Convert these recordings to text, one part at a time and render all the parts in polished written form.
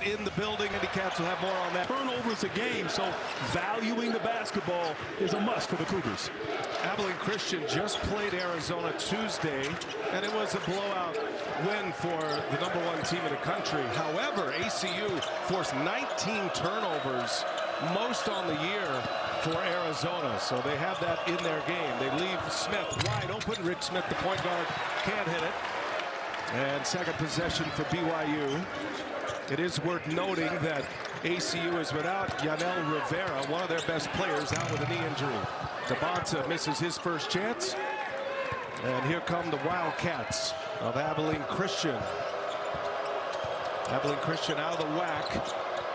in the building. Handicaps will have more on that. Turnovers a game, so valuing the basketball is a must for the Cougars. Abilene Christian just played Arizona Tuesday, and it was a blowout win for the #1 team in the country. However, ACU forced 19 turnovers, most on the year for Arizona, so they have that in their game. They leave Smith wide open. Rick Smith, the point guard, can't hit it. And second possession for BYU. It is worth noting that ACU is without Yanel Rivera, one of their best players, out with a knee injury. Tabonsa misses his first chance. And here come the Wildcats of Abilene Christian. Abilene Christian out of the WAC.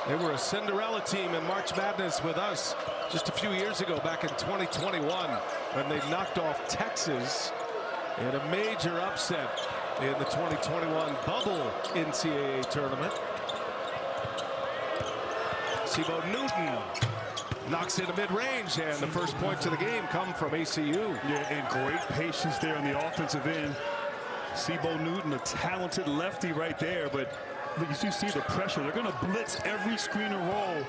They were a Cinderella team in March Madness with us just a few years ago, back in 2021, when they knocked off Texas in a major upset in the 2021 bubble NCAA tournament. Sibo Newton knocks in a mid-range, and the first points of the game come from ACU. Yeah, and great patience there on the offensive end. Sibo Newton, a talented lefty right there, but you see the pressure. They're going to blitz every screen and roll.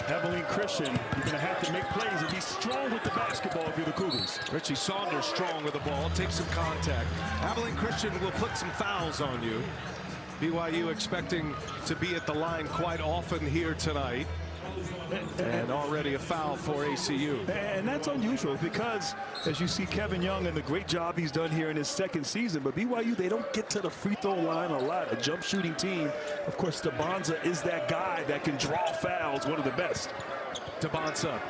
Abilene Christian, you're going to have to make plays and be strong with the basketball if you're the Cougars. Richie Saunders strong with the ball, takes some contact. Abilene Christian will put some fouls on you. BYU expecting to be at the line quite often here tonight. And already a foul for ACU. And that's unusual because, as you see Kevin Young and the great job he's done here in his second season, but BYU, they don't get to the free throw line a lot. A jump shooting team. Of course, Tabonsa is that guy that can draw fouls, one of the best. Tabonsa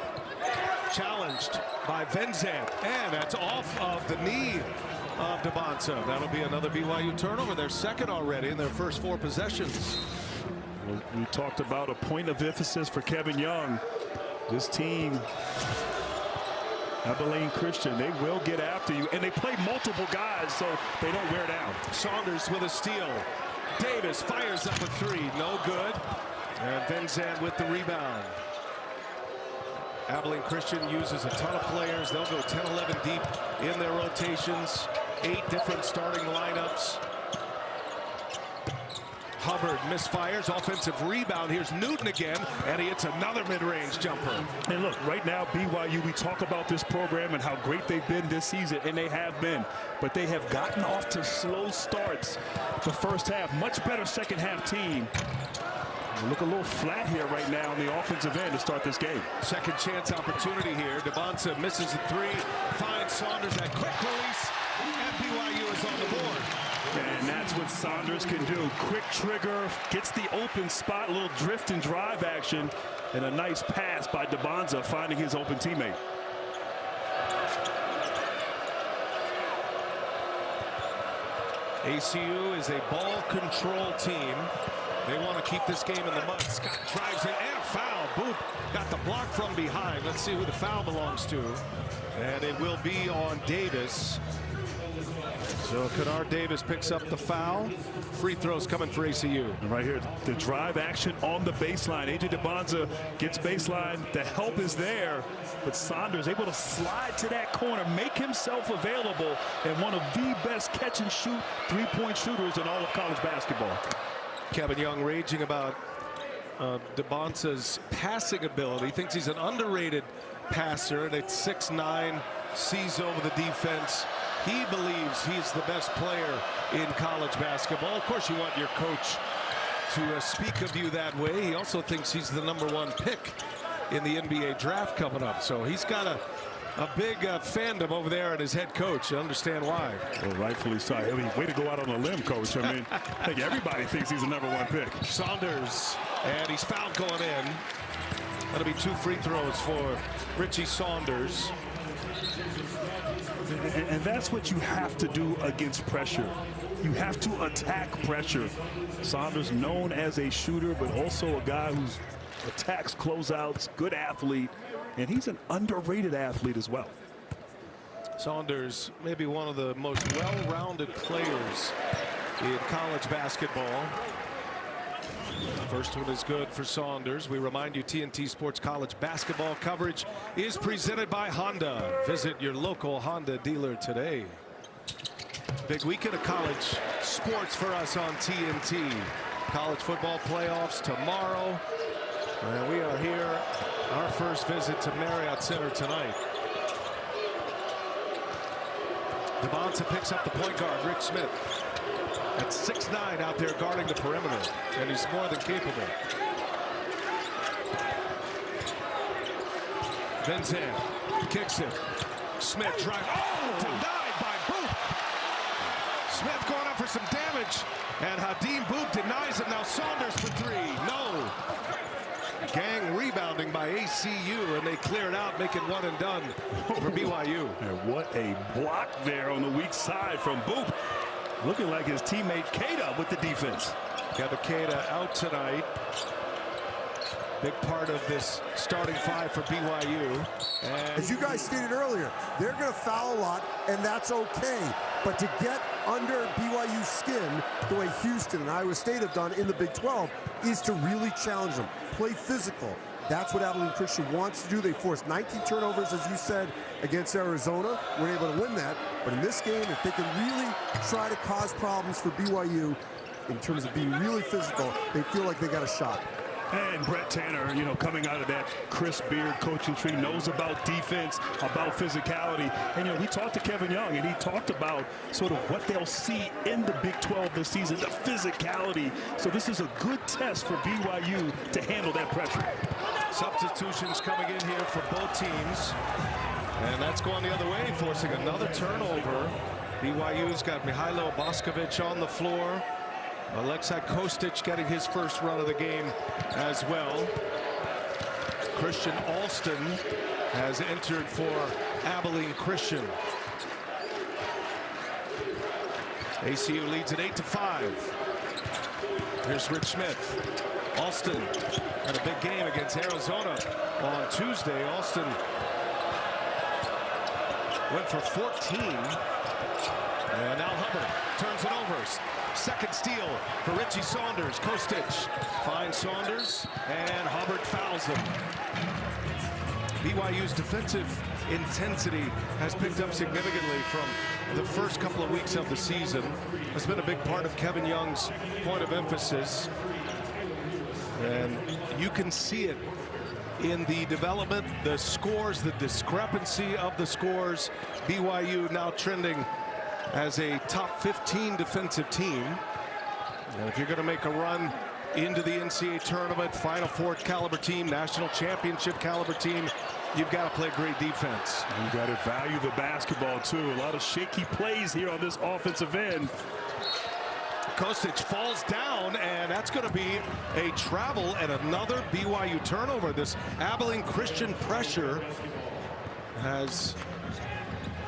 challenged by Venzant, and that's off of the knee of Tabonsa. That'll be another BYU turnover. Their second already in their first 4 possessions. We talked about a point of emphasis for Kevin Young. This team, Abilene Christian, they will get after you, and they play multiple guys, so they don't wear down. Saunders with a steal. Davis fires up a 3, no good. And Venzant with the rebound. Abilene Christian uses a ton of players. They'll go 10-11 deep in their rotations. 8 different starting lineups. Hubbard misfires, offensive rebound. Here's Newton again, and he hits another mid-range jumper. And look, right now, BYU, we talk about this program and how great they've been this season, and they have been. But they have gotten off to slow starts the first half. Much better second half team. They look a little flat here right now on the offensive end to start this game. Second chance opportunity here. Tabonsa misses the 3, finds Saunders at quick release, and BYU is on the board. And that's what Saunders can do. Quick trigger, gets the open spot, a little drift and drive action, and a nice pass by Tabonsa finding his open teammate. ACU is a ball control team. They want to keep this game in the mud. Scott drives in and a foul. Boop. Got the block from behind. Let's see who the foul belongs to. And it will be on Davis. So Kennard Davis picks up the foul. Free throws coming for ACU. And right here, the drive action on the baseline. A.J. Tabonsa gets baseline. The help is there, but Saunders able to slide to that corner, make himself available, and one of the best catch and shoot 3-point shooters in all of college basketball. Kevin Young raging about Tabonsa's passing ability. Thinks he's an underrated passer, and at 6'9", sees over the defense. He believes he's the best player in college basketball. Of course, you want your coach to speak of you that way. He also thinks he's the #1 pick in the NBA draft coming up. So he's got a big fandom over there at his head coach. You understand why. Well, rightfully so. I mean, way to go out on a limb, coach. I mean, I think everybody thinks he's the #1 pick. Saunders, and he's fouled going in. That'll be 2 free throws for Richie Saunders. And that's what you have to do against pressure. You have to attack pressure. Saunders known as a shooter, but also a guy who attacks closeouts, good athlete, and he's an underrated athlete as well. Saunders, maybe one of the most well-rounded players in college basketball. First one is good for Saunders. We remind you TNT Sports College basketball coverage is presented by Honda. Visit your local Honda dealer today. Big weekend of college sports for us on TNT. College football playoffs tomorrow. And we are here, our first visit to Marriott Center tonight. Devonta picks up the point guard, Rick Smith. At 6'9" out there guarding the perimeter, and he's more than capable. Vincent kicks it. Smith drive. Oh, denied by Boop. Smith going up for some damage, and Hadim Boop denies it. Now Saunders for three. No. Gang rebounding by ACU, and they clear it out, make it one and done for BYU. And what a block there on the weak side from Boop. Looking like his teammate Keita with the defense. Kevin Keita out tonight. Big part of this starting five for BYU. And as you guys stated earlier, they're going to foul a lot, and that's okay. But to get under BYU's skin the way Houston and Iowa State have done in the Big 12 is to really challenge them, play physical. That's what Abilene Christian wants to do. They forced 19 turnovers, as you said, against Arizona. We're able to win that. But in this game, if they can really try to cause problems for BYU in terms of being really physical, they feel like they got a shot. And Brett Tanner, you know, coming out of that Chris Beard coaching tree, knows about defense, about physicality. And, you know, we talked to Kevin Young, and he talked about sort of what they'll see in the Big 12 this season, the physicality. So this is a good test for BYU to handle that pressure. Substitutions coming in here for both teams. And that's going the other way, forcing another turnover. BYU's got Mihailo Boskovic on the floor. Alexei Kostic getting his first run of the game as well. Christian Alston has entered for Abilene Christian. ACU leads at 8-5. Here's Rich Smith. Alston had a big game against Arizona on Tuesday. Alston went for 14. And now Hubbard turns it over. Second steal for Richie Saunders. Kostic finds Saunders, and Hubbard fouls him. BYU's defensive intensity has picked up significantly from the first couple of weeks of the season. Has been a big part of Kevin Young's point of emphasis. And you can see it in the development, the scores, the discrepancy of the scores. BYU now trending as a top 15 defensive team. And if you're going to make a run into the NCAA tournament, Final Four caliber team, national championship caliber team, you've got to play great defense. You got to value the basketball too. A lot of shaky plays here on this offensive end. Kostic falls down, and that's going to be a travel and another BYU turnover. This Abilene Christian pressure has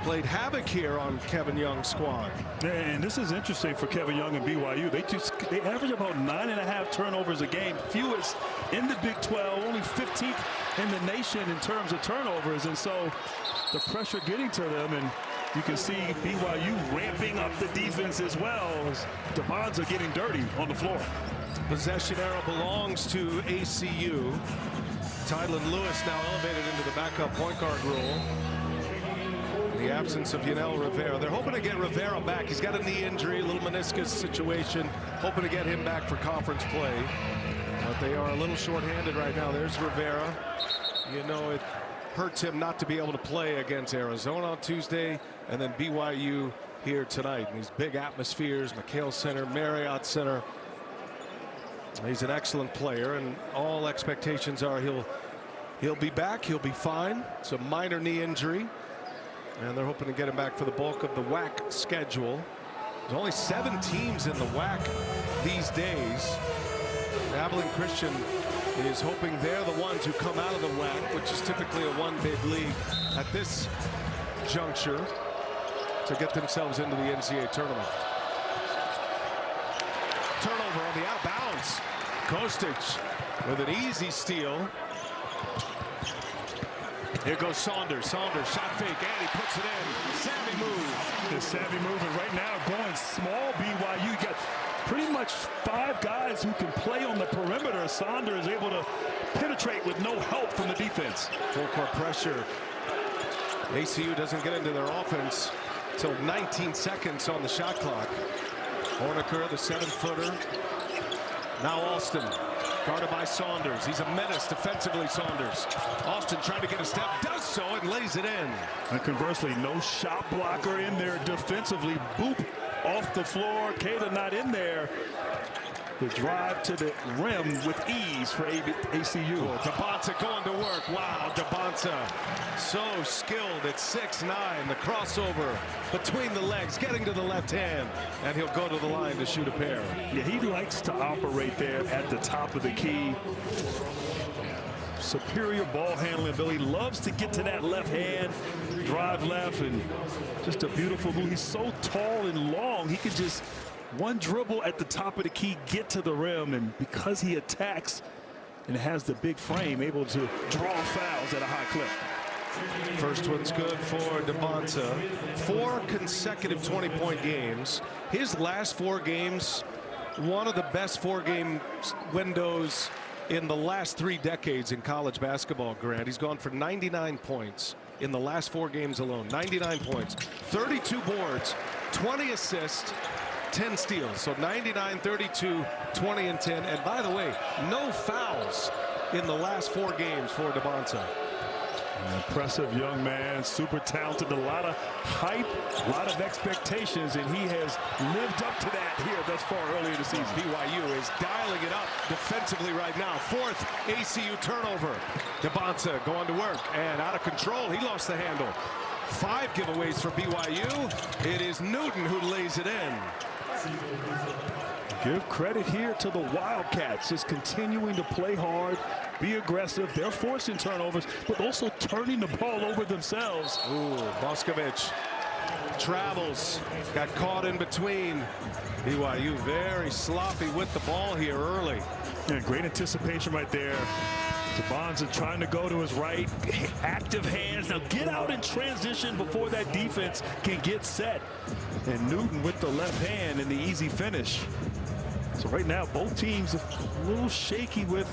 played havoc here on Kevin Young's squad. And this is interesting for Kevin Young and BYU. They average about 9.5 turnovers a game, fewest in the Big 12, only 15th in the nation in terms of turnovers. And so the pressure getting to them, and you can see BYU ramping up the defense as well as Devonta getting dirty on the floor. Possession arrow belongs to ACU. Tylen Lewis now elevated into the backup point guard role. The absence of Yanel Rivera. They're hoping to get Rivera back. He's got a knee injury, a little meniscus situation. Hoping to get him back for conference play. But they are a little short-handed right now. There's Rivera. You know, it hurts him not to be able to play against Arizona on Tuesday, and then BYU here tonight. And these big atmospheres, McHale Center, Marriott Center. He's an excellent player, and all expectations are he'll be back. He'll be fine. It's a minor knee injury. And they're hoping to get him back for the bulk of the WAC schedule. There's only 7 teams in the WAC these days. Abilene Christian is hoping they're the ones who come out of the WAC, which is typically a one big league at this juncture, to get themselves into the NCAA tournament. Turnover on the out of bounds. Kostic with an easy steal. Here goes Saunders. Saunders shot fake, and he puts it in. Savvy move. The savvy move, and right now going small BYU. You got pretty much 5 guys who can play on the perimeter. Saunders is able to penetrate with no help from the defense. Full court pressure. ACU doesn't get into their offense until 19 seconds on the shot clock. Horniker, the 7-footer. Now Alston, guarded by Saunders. He's a menace defensively, Saunders. Alston trying to get a step, does so, and lays it in. And conversely, no shot blocker in there defensively. Boop off the floor. Cada not in there. The drive to the rim with ease for ACU. Oh, Debonta going to work. Wow, Debonta so skilled at 6'9". The crossover between the legs, getting to the left hand, and he'll go to the line to shoot a pair. Yeah, he likes to operate there at the top of the key. Superior ball handling ability. Loves to get to that left hand, drive left, and just a beautiful move. He's so tall and long, he can just one dribble at the top of the key, get to the rim, and because he attacks and has the big frame, able to draw fouls at a high clip. First one's good for Debonta. 4 consecutive 20-point games. His last 4 games, one of the best 4-game windows in the last 3 decades in college basketball, Grant. He's gone for 99 points in the last 4 games alone. 99 points, 32 boards, 20 assists, 10 steals. So 99, 32, 20, and 10. And by the way, no fouls in the last 4 games for Debonta. An impressive young man, super talented, a lot of hype, a lot of expectations, and he has lived up to that here thus far early in the season. BYU is dialing it up defensively right now. 4th ACU turnover. Debonta going to work and out of control. He lost the handle. 5 giveaways for BYU. It is Newton who lays it in. Give credit here to the Wildcats, just continuing to play hard, be aggressive. They're forcing turnovers, but also turning the ball over themselves. Ooh, Boscovich travels, got caught in between. BYU very sloppy with the ball here early. Yeah, great anticipation right there. Debonta trying to go to his right, active hands. Now get out in transition before that defense can get set. And Newton with the left hand and the easy finish. So right now, both teams a little shaky with,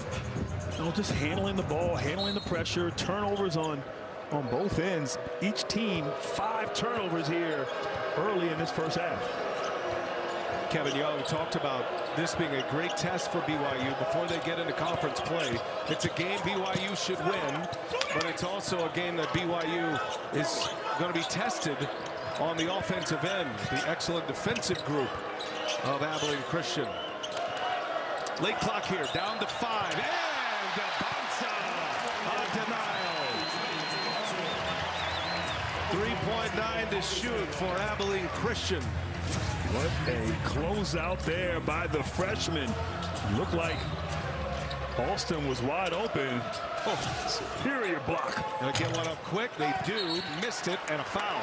just handling the ball, handling the pressure, turnovers on both ends. Each team 5 turnovers here early in this first half. Kevin Young talked about this being a great test for BYU before they get into conference play. It's a game BYU should win, but it's also a game that BYU is going to be tested on the offensive end. The excellent defensive group of Abilene Christian. Late clock here, down to 5, and Debonta on denial. 3.9 to shoot for Abilene Christian. What a closeout there by the freshman. Looked like Alston was wide open. Oh, superior block. Gonna get one up quick. They do. Missed it, and a foul.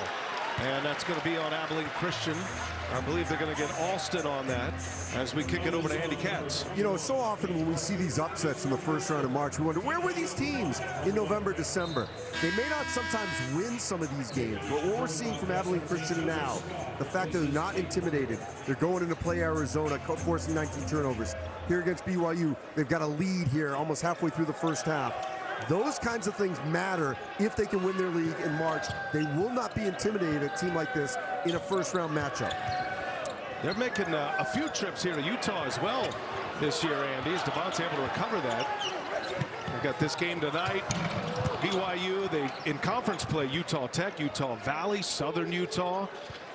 And that's going to be on Abilene Christian. I believe they're going to get Alston on that as we kick it over to Andy Katz. You know, so often when we see these upsets in the first round of March, we wonder, where were these teams in November, December? They may not sometimes win some of these games, but what we're seeing from Abilene Christian now, the fact that they're not intimidated, they're going into play Arizona, forcing 19 turnovers. Here against BYU, they've got a lead here almost halfway through the first half. Those kinds of things matter if they can win their league in March. They will not be intimidated, a team like this, in a first-round matchup. They're making a few trips here to Utah as well this year, Andy. Is Debonta able to recover that? They've got this game tonight. BYU, they in conference play Utah Tech, Utah Valley, Southern Utah,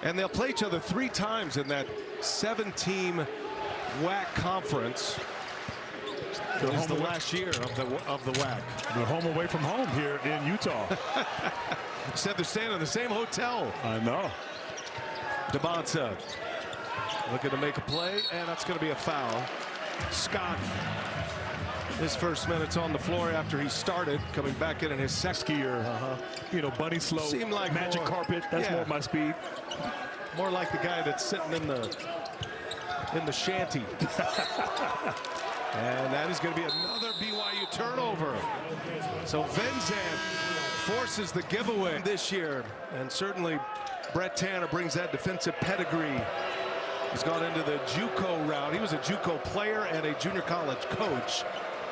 and they'll play each other 3 times in that 7-team WAC conference. It's the last year of the WAC. They're home away from home here in Utah. Said they're staying in the same hotel. I know. Debonta looking to make a play, and that's going to be a foul. Scott, his first minutes on the floor after he started, coming back in his second Skier, bunny slope, seemed like magic more, carpet. That's more my speed. More like the guy that's sitting in the shanty. And that is going to be another BYU turnover. So Venzan forces the giveaway this year, and certainly Brett Tanner brings that defensive pedigree. He's gone into the JUCO route. He was a JUCO player and a junior college coach,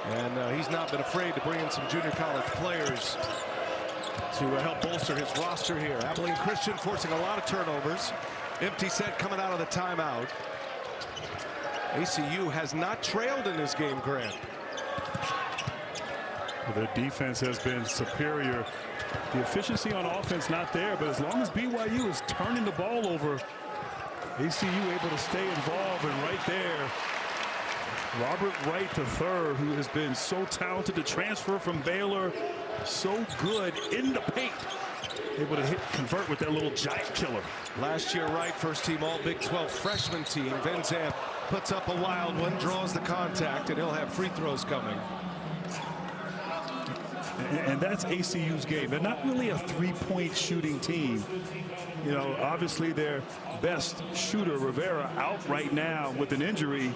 and he's not been afraid to bring in some junior college players to help bolster his roster here. Abilene Christian forcing a lot of turnovers. Empty set coming out of the timeout. ACU has not trailed in this game, Grant. Their defense has been superior. The efficiency on offense not there, but as long as BYU is turning the ball over, ACU able to stay involved. And right there, Robert Wright III, who has been so talented to transfer from Baylor, so good in the paint, able to convert with that little giant killer. Last year, Wright, first team all Big 12 freshman team. Van Zandt puts up a wild one, draws the contact, and he'll have free throws coming. And that's ACU's game. They're not really a three-point shooting team. You know, obviously their best shooter, Rivera, out right now with an injury.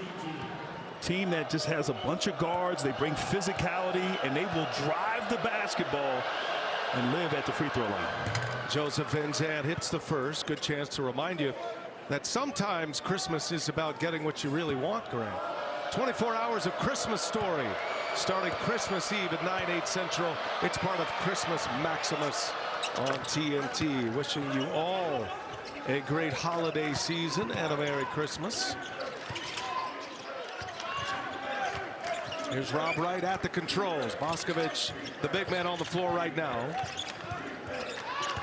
Team that just has a bunch of guards. They bring physicality, and they will drive the basketball and live at the free throw line. Joseph Van Zandt hits the first. Good chance to remind you that sometimes Christmas is about getting what you really want, Grant. 24 hours of Christmas story. Starting Christmas Eve at 9/8 Central. It's part of Christmas Maximus on TNT. Wishing you all a great holiday season and a Merry Christmas. Here's Rob Wright at the controls. Boscovich, the big man on the floor right now.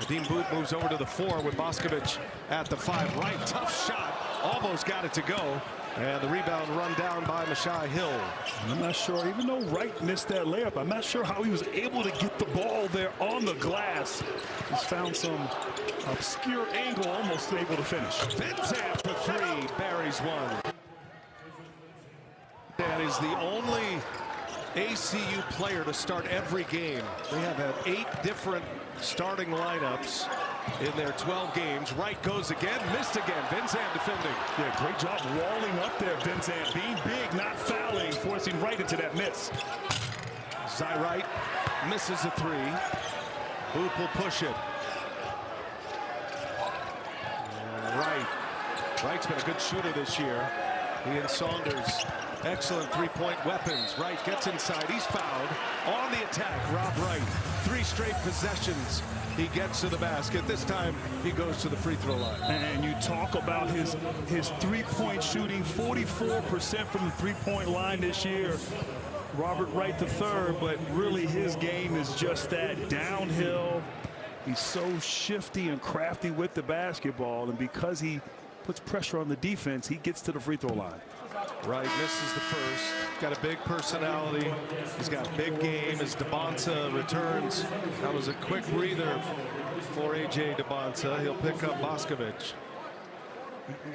Dean Booth moves over to the 4 with Boscovich at the 5. Wright, tough shot. Almost got it to go. And the rebound run down by Mashai Hill. I'm not sure, even though Wright missed that layup, I'm not sure how he was able to get the ball there on the glass. He's found some obscure angle, almost able to finish. Van Zandt for 3, buries one. That is the only ACU player to start every game. They have had 8 different starting lineups in their 12 games. Wright goes again, missed again. Van Zandt defending. Yeah, great job walling up there, Van Zandt. Being big, not fouling, forcing Wright into that miss. Zy Wright misses a 3. Hoop will push it. Wright's been a good shooter this year. He and Saunders, excellent three-point weapons. Wright gets inside. He's fouled on the attack. Rob Wright, 3 straight possessions. He gets to the basket. This time he goes to the free throw line. And you talk about his three-point shooting, 44% from the three-point line this year. Robert Wright III, but really his game is just that downhill. He's so shifty and crafty with the basketball, and because he puts pressure on the defense, he gets to the free throw line. Wright misses the first. Got a big personality. He's got a big game as Debonsa returns. That was a quick breather for A.J. Debonsa. He'll pick up Boscovich.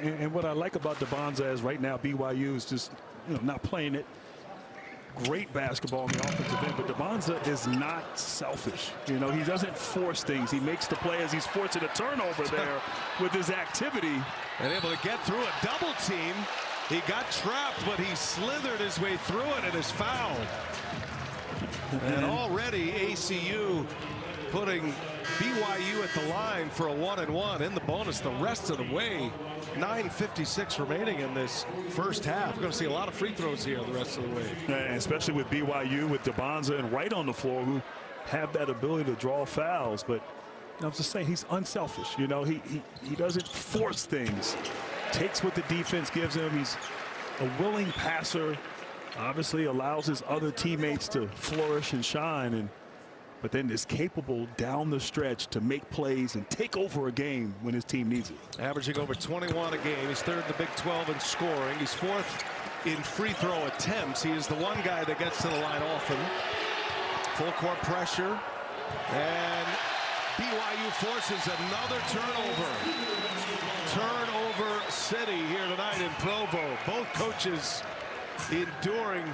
And what I like about Debonsa is right now BYU is just not playing it. Great basketball on the offensive end, but Debonsa is not selfish. He doesn't force things. He makes the play as he's forcing a turnover there with his activity. And able to get through a double team. He got trapped, but he slithered his way through it and is fouled. And already ACU putting BYU at the line for a 1-and-1 in the bonus the rest of the way. 9:56 remaining in this first half. We're going to see a lot of free throws here the rest of the way. And especially with BYU, with Debonsa and Wright on the floor, who have that ability to draw fouls. But I'm just saying, he's unselfish. He doesn't force things. Takes what the defense gives him. He's a willing passer. Obviously allows his other teammates to flourish and shine, but then is capable down the stretch to make plays and take over a game when his team needs it. Averaging over 21 a game. He's 3rd in the Big 12 in scoring. He's 4th in free throw attempts. He is the one guy that gets to the line often. Full court pressure, and BYU forces another turnover. Turnover city here tonight in Provo. Both coaches enduring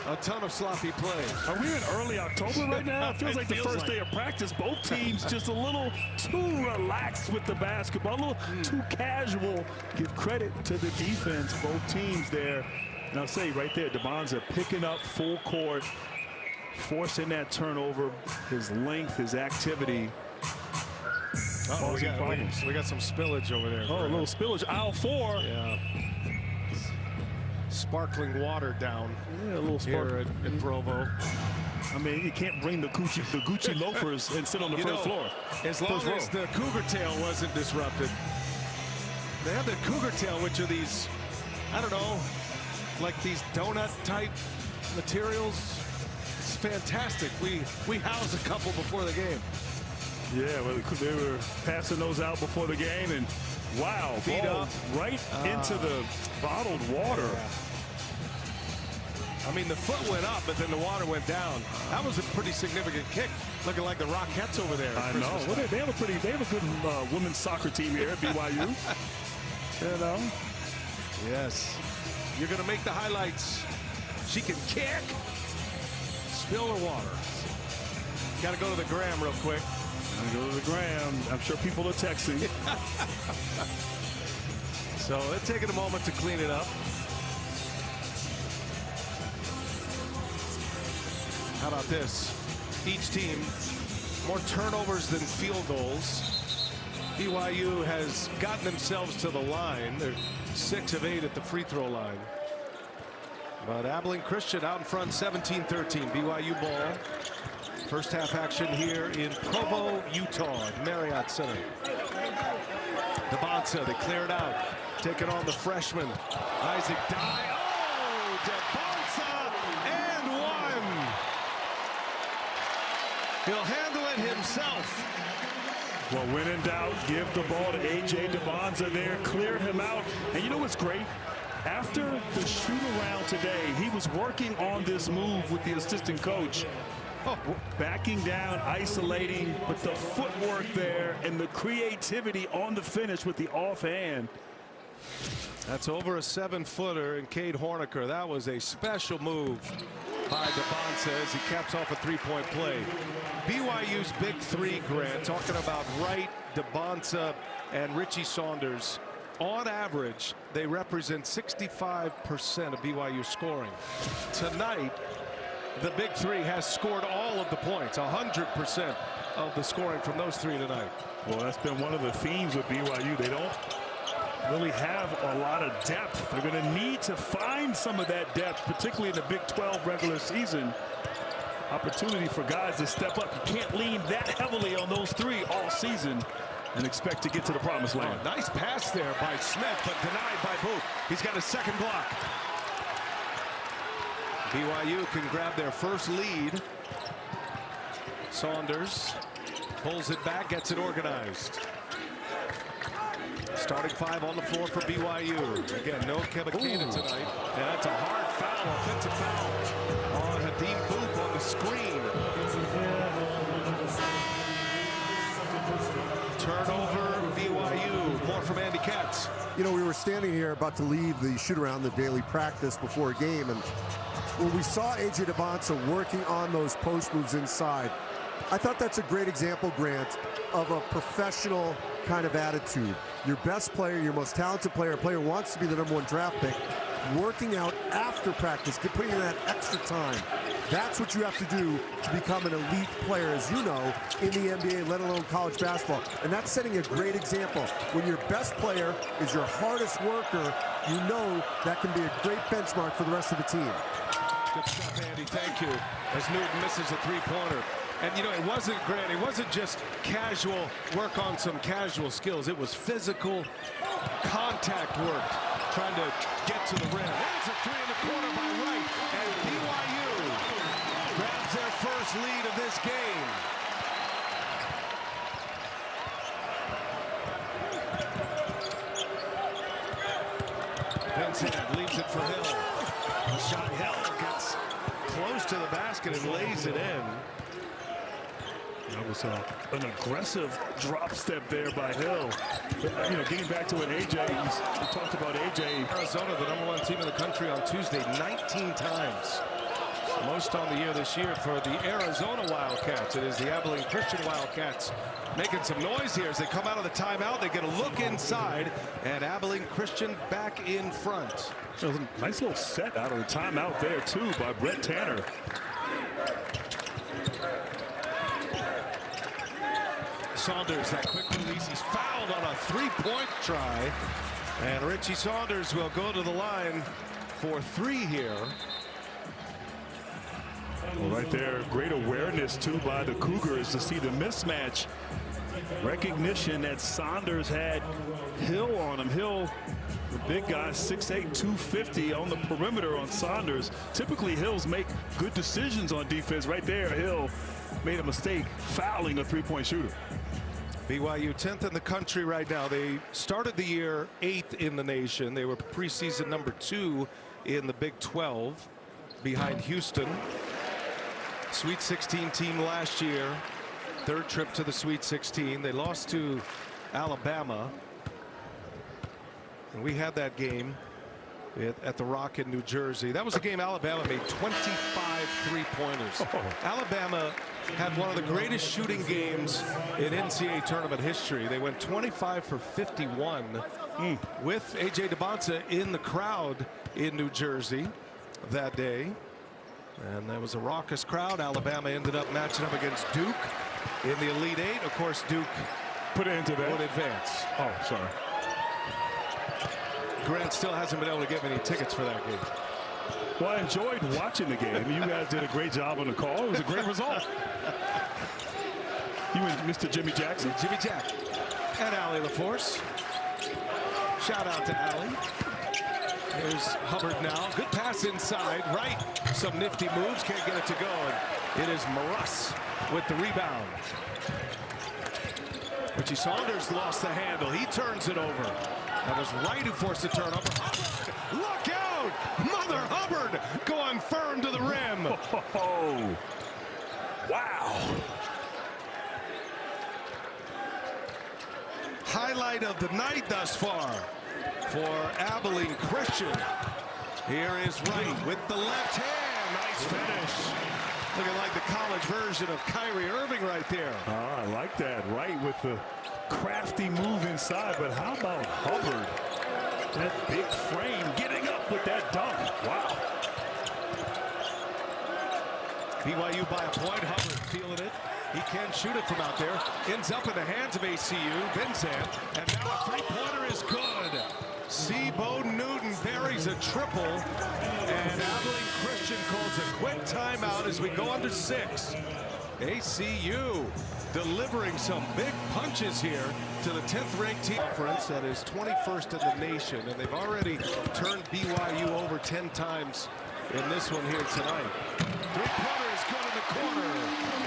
a ton of sloppy play. Are we in early October right now? It feels like the first day of practice. Both teams just a little too relaxed with the basketball, a little too casual. Give credit to the defense, both teams there. And I'll say right there, Debonsa picking up full court, forcing that turnover, his length, his activity. We got some spillage over there. Oh, a little spillage. Aisle 4. Yeah. Sparkling water down a little here in Provo. I mean, you can't bring the Gucci loafers and sit on the first floor. As long as the cougar tail wasn't disrupted. They have the cougar tail, which are these, I don't know, like these donut-type materials. It's fantastic. We housed a couple before the game. Yeah, well, they were passing those out before the game, and wow, feet ball up right into the bottled water. I mean, the foot went up, but then the water went down. That was a pretty significant kick, looking like the Rockettes over there. I know. Well, they have a good women's soccer team here at BYU. You know. Yes. You're going to make the highlights. She can kick. Spill her water. Got to go to the gram real quick. Go to the gram. I'm sure people are texting. So they're taking a moment to clean it up. How about this? Each team more turnovers than field goals. BYU has gotten themselves to the line. They're 6 of 8 at the free throw line. But Abilene Christian out in front, 17-13. BYU ball. First half action here in Provo, Utah, at Marriott Center. DeBonsa, they clear it out. Taking on the freshman, Isaac Dye. Oh, DeBonsa and one. He'll handle it himself. Well, when in doubt, give the ball to A.J. DeBonsa there. Clear him out. And you know what's great? After the shoot-around today, he was working on this move with the assistant coach. Backing down, isolating, but the footwork there and the creativity on the finish with the offhand. That's over a 7-footer, and Cade Horniker. That was a special move by DeBonsa as he caps off a 3-point play. BYU's big three, Grant, talking about Wright, DeBonsa, and Richie Saunders. On average, they represent 65% of BYU scoring. Tonight, the big three has scored all of the points, 100% of the scoring from those three tonight. Well, that's been one of the themes with BYU. They don't really have a lot of depth. They're going to need to find some of that depth, particularly in the Big 12 regular season. Opportunity for guys to step up. You can't lean that heavily on those three all season and expect to get to the promised land. Oh, nice pass there by Smith, but denied by Booth. He's got a second block. BYU can grab their first lead. Saunders pulls it back, gets it organized. Starting 5 on the floor for BYU. Again, no Kebakina tonight. And that's a hard foul, offensive foul on Hadim Booth on the screen. Turnover, BYU. More from Andy Katz. You know, we were standing here about to leave the shoot-around, the daily practice before a game, and when we saw A.J. DeBonsa working on those post moves inside, I thought that's a great example, Grant, of a professional kind of attitude. Your best player, your most talented player, a player who wants to be the #1 draft pick, working out after practice, putting in that extra time. That's what you have to do to become an elite player, as you know, in the NBA, let alone college basketball. And that's setting a great example. When your best player is your hardest worker, you know that can be a great benchmark for the rest of the team. Good stuff, Andy. Thank you. As Newton misses a three-pointer. And, you know, it wasn't, Grant, it wasn't just casual work on some casual skills. It was physical contact work, trying to get to the rim. There's a three in the corner by Wright. And BYU grabs their first lead of this game. Vincent leaves it for Hill. The shot, Hill gets close to the basket and lays it in. That was an aggressive drop step there by Hill. But, you know, getting back to what A.J., we talked about A.J. Arizona, the #1 team in the country on Tuesday, 19 times. Most on the year this year for the Arizona Wildcats. It is the Abilene Christian Wildcats making some noise here as they come out of the timeout. They get a look inside, and Abilene Christian back in front. Nice little set out of the timeout there, too, by Brett Tanner. Saunders, that quick release. He's fouled on a three-point try. And Richie Saunders will go to the line for 3 here. Well, right there, great awareness, too, by the Cougars to see the mismatch Recognition that Saunders had Hill on him. Hill, the big guy, 6'8", 250 on the perimeter on Saunders. Typically, Hills make good decisions on defense. Right there, Hill made a mistake fouling a three-point shooter. BYU 10th in the country right now. They started the year 8th in the nation. They were preseason number 2 in the Big 12 behind Houston. Sweet 16 team last year. Third trip to the Sweet 16. They lost to Alabama. And we had that game at the Rock in New Jersey. That was a game Alabama made 25 three-pointers. Alabama had one of the greatest shooting games in NCAA tournament history. They went 25 for 51 with A.J. DeBonta in the crowd in New Jersey that day. And there was a raucous crowd. Alabama ended up matching up against Duke in the Elite Eight. Of course, Duke put it into that. Would advance. Oh, sorry. Grant still hasn't been able to get many tickets for that game. Well, I enjoyed watching the game. You guys did a great job on the call. It was a great result. You and Mr. Jimmy Jackson. Jimmy Jack. And Allie LaForce. Shout out to Allie. Here's Hubbard now. Good pass inside. Right. Some nifty moves. Can't get it to go. And it is Maras with the rebound. Richie Saunders lost the handle. He turns it over. That was Wright who forced the turnover. Look out! Mother Hubbard going firm to the rim. Oh, wow. Highlight of the night thus far for Abilene Christian. Here is Wright with the left hand. Nice finish. Looking like the college version of Kyrie Irving right there. Oh, I like that. Wright with the crafty move inside. But how about Hubbard? That big frame getting up with that dunk. Wow. BYU by a point. Hubbard feeling it. He can shoot it from out there. Ends up in the hands of ACU. Vincent. And now a three-pointer is good. Bo Newton buries a triple. And Abilene Christian calls a quick timeout as we go under 6. ACU delivering some big punches here to the 10th ranked team conference that is 21st in the nation, and they've already turned BYU over 10 times in this one here tonight. Three-pointer is good in the corner.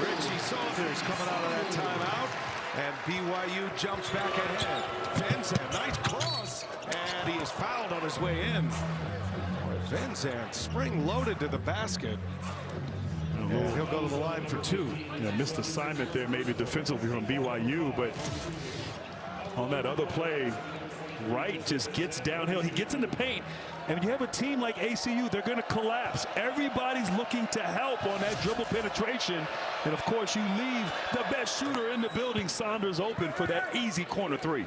Richie Saunders coming out of that timeout, and BYU jumps back ahead. Vincent, nice cross, and he is fouled on his way in. Vincent spring-loaded to the basket. And he'll go to the line for 2. Yeah, missed assignment there, maybe defensively from BYU, but on that other play, Wright just gets downhill. He gets in the paint, and when you have a team like ACU, they're going to collapse. Everybody's looking to help on that dribble penetration, and of course, you leave the best shooter in the building, Saunders, open for that easy corner 3.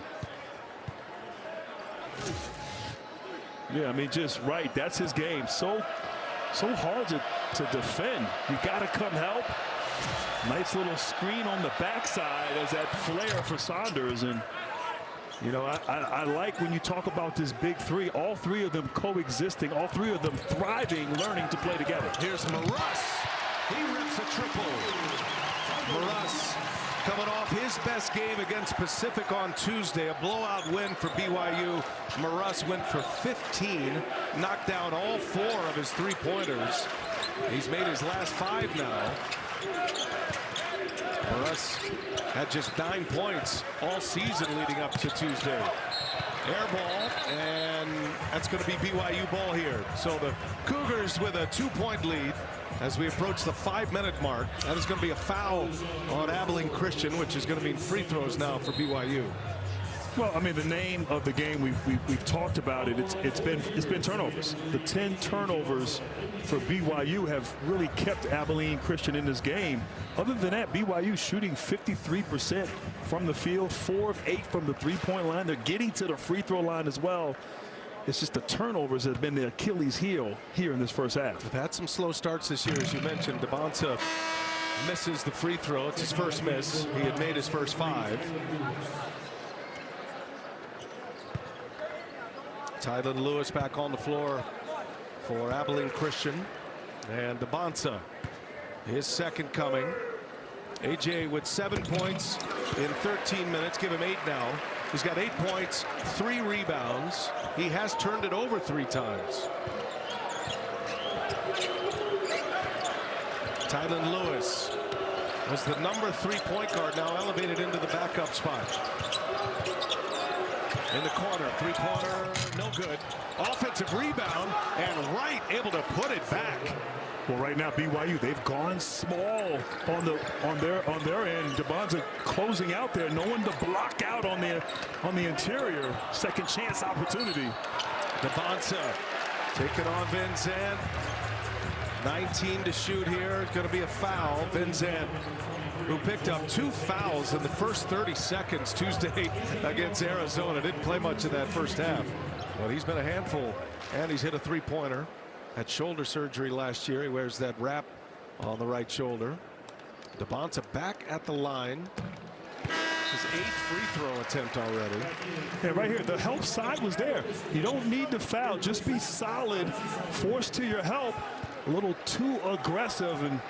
Yeah, I mean, just Wright. That's his game. So hard to defend. You got to come help. Nice little screen on the backside as that flare for Saunders. And, you know, I like when you talk about this big 3, all 3 of them coexisting, all 3 of them thriving, learning to play together. Here's Maras. He rips a triple. Maras coming off his best game against Pacific on Tuesday, a blowout win for BYU. Maras went for 15, knocked down all 4 of his three-pointers. He's made his last 5 now. Maras had just 9 points all season leading up to Tuesday. Air ball, and that's going to be BYU ball here. So the Cougars with a 2-point lead as we approach the 5-minute mark. That is going to be a foul on Abilene Christian, which is going to mean free throws now for BYU. Well, I mean, the name of the game, we've talked about it. It's been turnovers. The 10 turnovers for BYU have really kept Abilene Christian in this game. Other than that, BYU shooting 53% from the field, 4 of 8 from the three-point line. They're getting to the free throw line as well. It's just the turnovers that have been the Achilles heel here in this first half. They've had some slow starts this year, as you mentioned. DeBonta misses the free throw. It's his first miss. He had made his first 5. Tylen Lewis back on the floor for Abilene Christian. And DeBonta, his second coming. AJ with 7 points, in 13 minutes. Give him 8 now. He's got 8 points, 3 rebounds. He has turned it over 3 times. Tylen Lewis was the number 3 point guard, now elevated into the backup spot. In the corner, 3-pointer, no good. Offensive rebound, and Wright able to put it back. Well, right now BYU, they've gone small on their end. DeBonza closing out there, no one to block out on the interior. Second chance opportunity. DeBonza taking on Vincent. 19 to shoot here. It's going to be a foul. Vincent, who picked up 2 fouls in the first 30 seconds Tuesday against Arizona. Didn't play much of that first half, but he's been a handful, and he's hit a 3-pointer. Had shoulder surgery last year. He wears that wrap on the right shoulder. DeBonza back at the line. His 8th free throw attempt already. Yeah, right here, the help side was there. You don't need to foul. Just be solid. Force to your help. A little too aggressive and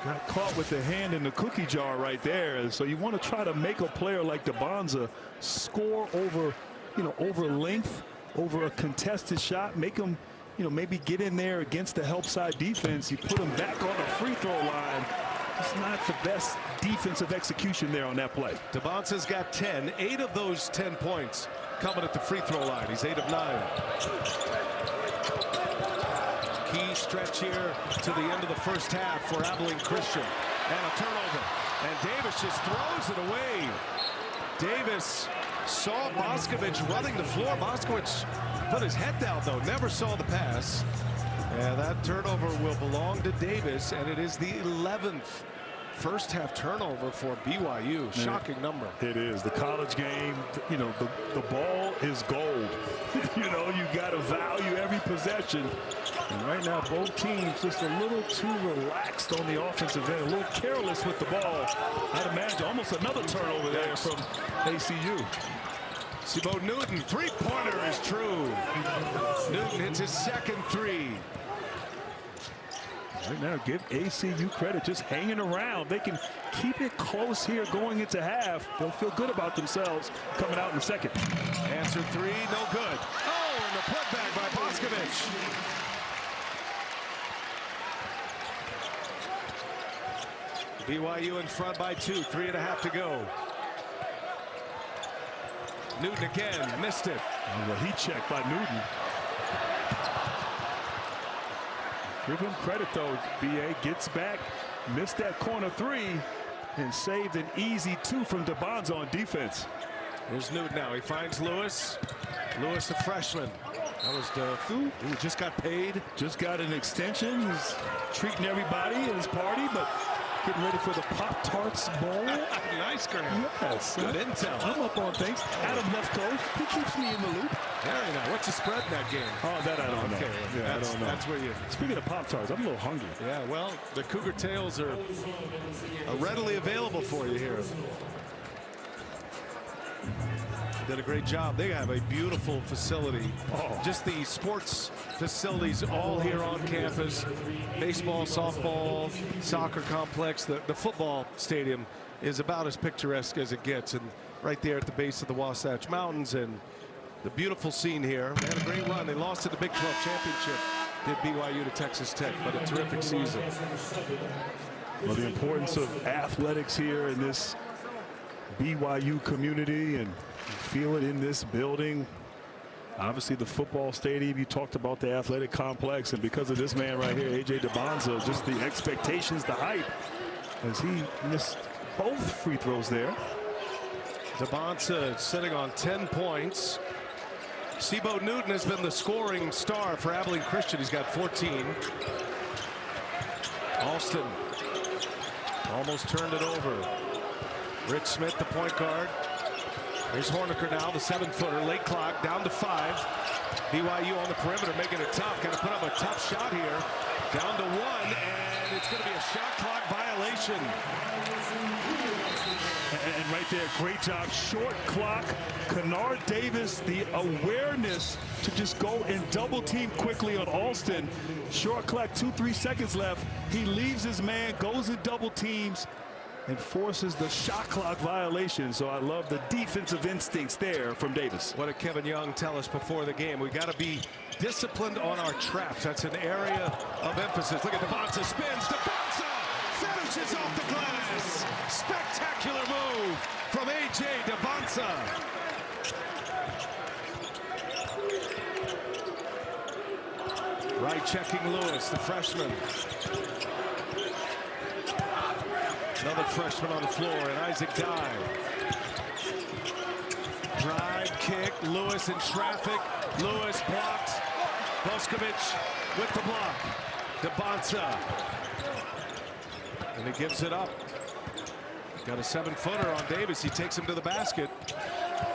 got caught with the hand in the cookie jar right there. And so you want to try to make a player like DeBonza score over, over length, over a contested shot, make him, maybe get in there against the help side defense. You put him back on the free throw line. It's not the best defensive execution there on that play. DeBonza's got 10. 8 of those 10 points coming at the free throw line. He's 8 of 9. Key stretch here to the end of the first half for Abilene Christian. And a turnover. And Davis just throws it away. Davis saw Boscovich running the floor. Boscovich put his head down, though. Never saw the pass. And that turnover will belong to Davis. And it is the 11th first half turnover for BYU. Shocking number. It is. The college game, the ball is gold. You got to value every possession. And right now, both teams just a little too relaxed on the offensive end, a little careless with the ball. I'd imagine almost another turnover there from ACU. Sibo Newton, 3-pointer is true. Newton hits his second 3. Right now, give ACU credit, just hanging around. They can keep it close here going into half. They'll feel good about themselves coming out in the second. Answer 3, no good. Oh, and the putback by Boscovich. BYU in front by 2, 3.5 to go. Newton again, missed it. Well, he checked by Newton. Give him credit, though. BA gets back, missed that corner 3, and saved an easy 2 from DeBonza on defense. Here's Newton now. He finds Lewis. Lewis, a freshman. That was the who just got paid. Just got an extension. He's treating everybody at his party, but getting ready for the Pop-Tarts Bowl. Nice, Graham. Yes. Good intel. I'm up on things. Adam Lefko, he keeps me in the loop. Very nice. What's the spread in that game? Oh, that I don't know. Yeah, I don't know. That's where you. Speaking of Pop-Tarts, I'm a little hungry. Yeah, well, the Cougar Tails are readily available for you here. Did a great job. They have a beautiful facility. Just the sports facilities all here on campus. Baseball, softball, soccer complex. The football stadium is about as picturesque as it gets, and right there at the base of the Wasatch Mountains, and the beautiful scene here. They had a great run. They lost in the Big 12 championship. Did BYU to Texas Tech, but a terrific season. Well, the importance of athletics here in this BYU community, and you feel it in this building. Obviously the football stadium, you talked about the athletic complex, and because of this man right here, AJ DeBonza, just the expectations, the hype, as he missed both free throws there. DeBonza sitting on 10 points. Sibo Newton has been the scoring star for Abilene Christian. He's got 14. Alston almost turned it over. Rich Smith, the point guard. Here's Horniker now, the 7-footer, late clock, down to 5. BYU on the perimeter, making it tough. Got to put up a tough shot here. Down to 1, and it's going to be a shot clock violation. And right there, great job. Short clock. Kennard Davis, the awareness to just go and double team quickly on Alston. Short clock, 2-3 seconds left. He leaves his man, goes and double teams. and forces the shot clock violation. So I love the defensive instincts there from Davis. What did Kevin Young tell us before the game? We got to be disciplined on our traps. That's an area of emphasis. Look at Debonsa spins. Debonsa finishes off the glass. Spectacular move from A.J. Debonsa. Right checking Lewis, the freshman. Another freshman on the floor, and Isaac Dye. Drive, kick, Lewis in traffic. Lewis blocked. Boskovic with the block. Debonsa. And he gives it up. Got a 7-footer on Davis. He takes him to the basket.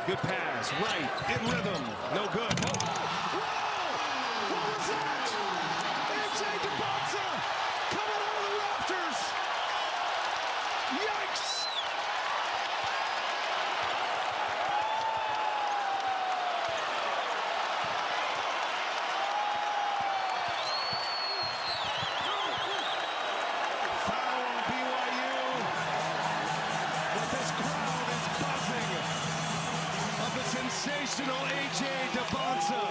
Good pass. Right. In rhythm. No good. Whoa! What was that? A.J. Debonsa coming out of the rafters. Yikes! Foul on BYU. But this crowd is buzzing of the sensational A.J. Debonsa.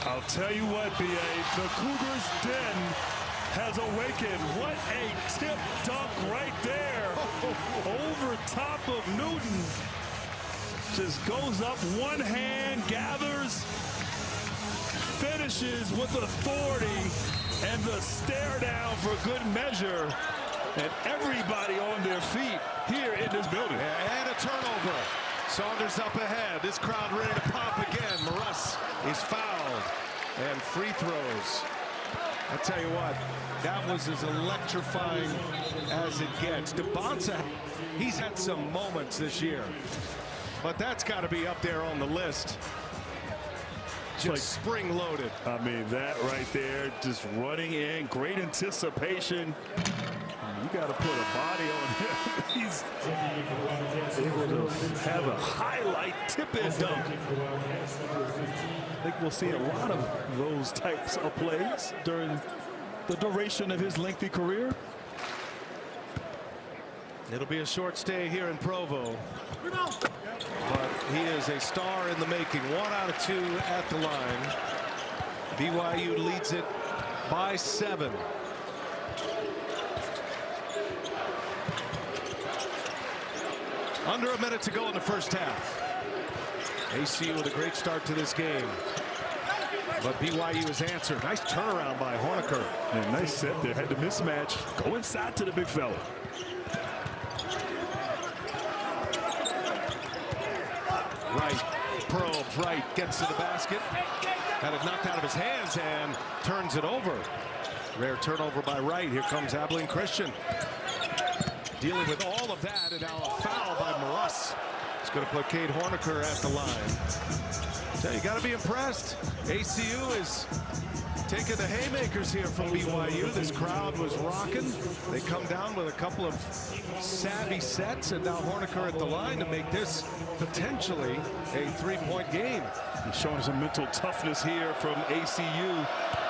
I'll tell you what, B.A., the Cougars' den has awakened. What a tip dunk right there. Over top of Newton. Just goes up one hand, gathers, finishes with authority, and the stare down for good measure. And everybody on their feet here in this building. And a turnover. Saunders up ahead. This crowd ready to pop again. Morus is fouled. And free throws. I tell you what, that was as electrifying as it gets. Debonsa, he's had some moments this year, but that's got to be up there on the list. Just like spring-loaded. I mean, that right there, just running in, great anticipation. You got to put a body on him. He's able to have a highlight tip-in dunk. I think we'll see a lot of those types of plays during the duration of his lengthy career. It'll be a short stay here in Provo. But he is a star in the making. 1 out of 2 at the line. BYU leads it by 7. Under a minute to go in the first half. ACU with a great start to this game. But BYU has answered. Nice turnaround by Honecker. And nice set there. Had the mismatch. Go inside to the big fella. Right. Probes. Right. Gets to the basket. Had it knocked out of his hands and turns it over. Rare turnover by Wright. Here comes Abilene Christian. Dealing with all of that, and now a foul by Morus. It's going to put Cade Honecker at the line. So you got to be impressed. ACU is taking the haymakers here from BYU. This crowd was rocking. They come down with a couple of savvy sets, and now Honecker at the line to make this potentially a 3-point game. He's showing some mental toughness here from ACU.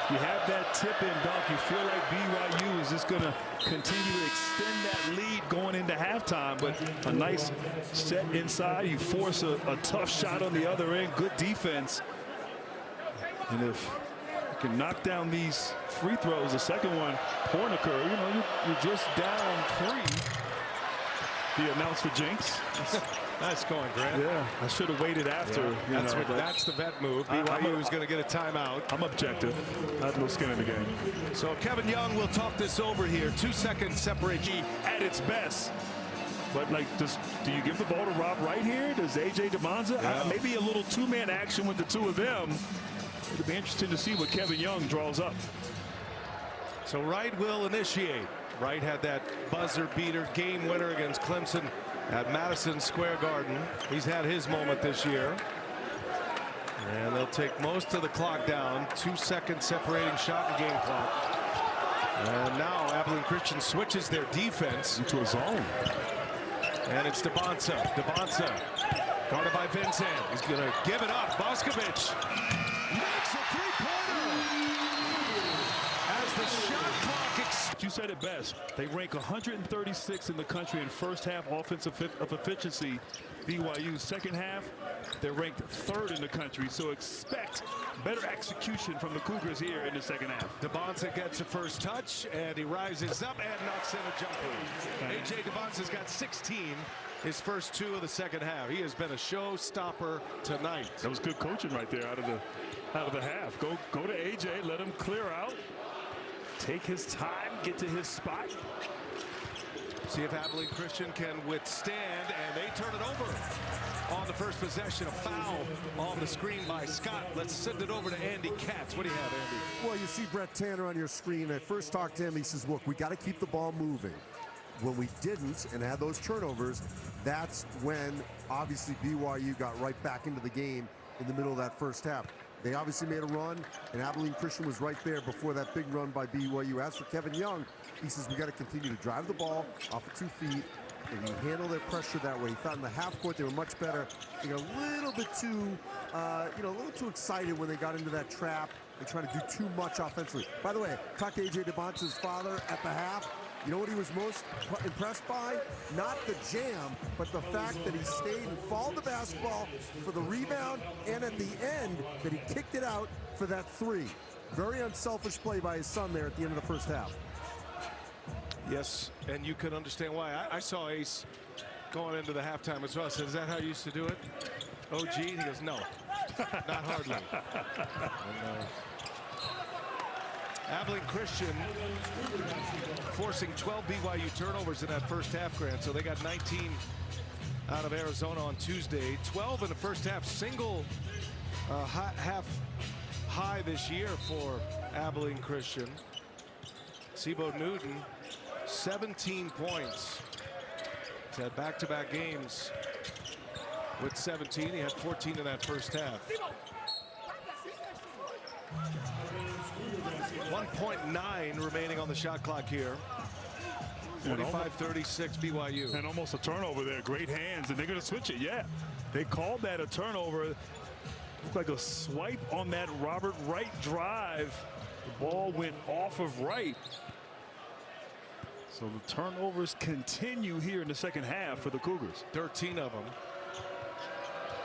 You have that tip-in dunk. You feel like BYU is just going to continue to extend that lead going into halftime. But a nice set inside. You force a tough shot on the other end. Good defense. And if you can knock down these free throws, the second one, Honecker, you know, you're just down 3. The announce for jinx. Nice going, Grant. Yeah, I should have waited after. Yeah, that's the vet move. BYU is going to get a timeout. I'm objective. I have no skin in the game. So Kevin Young will talk this over here. 2 seconds separation At its best. But, like, do you give the ball to Rob Wright here? Does A.J. Debonsa? Yeah. Maybe a little two-man action with the two of them. It'll be interesting to see what Kevin Young draws up. So Wright will initiate. Wright had that buzzer beater game winner against Clemson at Madison Square Garden. He's had his moment this year. And they'll take most of the clock down. 2 seconds separating shot and game clock. And now Abilene Christian switches their defense into a zone. And it's Debonsa. Debonsa guarded by Vincent. He's going to give it up. Boskovic makes a three-pointer. As the shot clock said it best. They rank 136 in the country in first half offensive efficiency. BYU second half, they're ranked 3rd in the country. So expect better execution from the Cougars here in the second half. DeBonsa gets the first touch, and he rises up and knocks in a jumper. A.J. DeBonsa's got 16. His first 2 of the second half. He has been a showstopper tonight. That was good coaching right there out of the half. Go to A.J., let him clear out. Take his time, get to his spot. See if Abilene Christian can withstand, and they turn it over on the first possession. A foul on the screen by Scott. Let's send it over to Andy Katz. What do you have, Andy? Well, you see Brett Tanner on your screen. I first talked to him. He says, look, we got to keep the ball moving. When we didn't and had those turnovers, that's when obviously BYU got right back into the game in the middle of that first half. They obviously made a run, and Abilene Christian was right there before that big run by BYU. As for Kevin Young, he says we got to continue to drive the ball off of 2 feet and handle their pressure that way. He thought in the half court they were much better. They got a little bit too, a little too excited when they got into that trap. They tried to do too much offensively. By the way, talked to A.J. DeBonsa's father at the half. You know what he was most impressed by? Not the jam, but the fact that he stayed and followed the basketball for the rebound, and at the end that he kicked it out for that 3. Very unselfish play by his son there at the end of the first half. Yes, and you can understand why. I saw Ace going into the halftime as well. I said, is that how you used to do it? OG? He goes, no, not hardly. Abilene Christian forcing 12 BYU turnovers in that first half, Grant. So they got 19 out of Arizona on Tuesday. 12 in the first half. Single half high this year for Abilene Christian. Sibo Newton, 17 points. He's had back-to-back games with 17. He had 14 in that first half. 1.9 remaining on the shot clock here. 45-36 BYU. And almost a turnover there. Great hands, and they're going to switch it. Yeah, they called that a turnover. Looked like a swipe on that Robert Wright drive. The ball went off of Wright. So the turnovers continue here in the second half for the Cougars. 13 of them.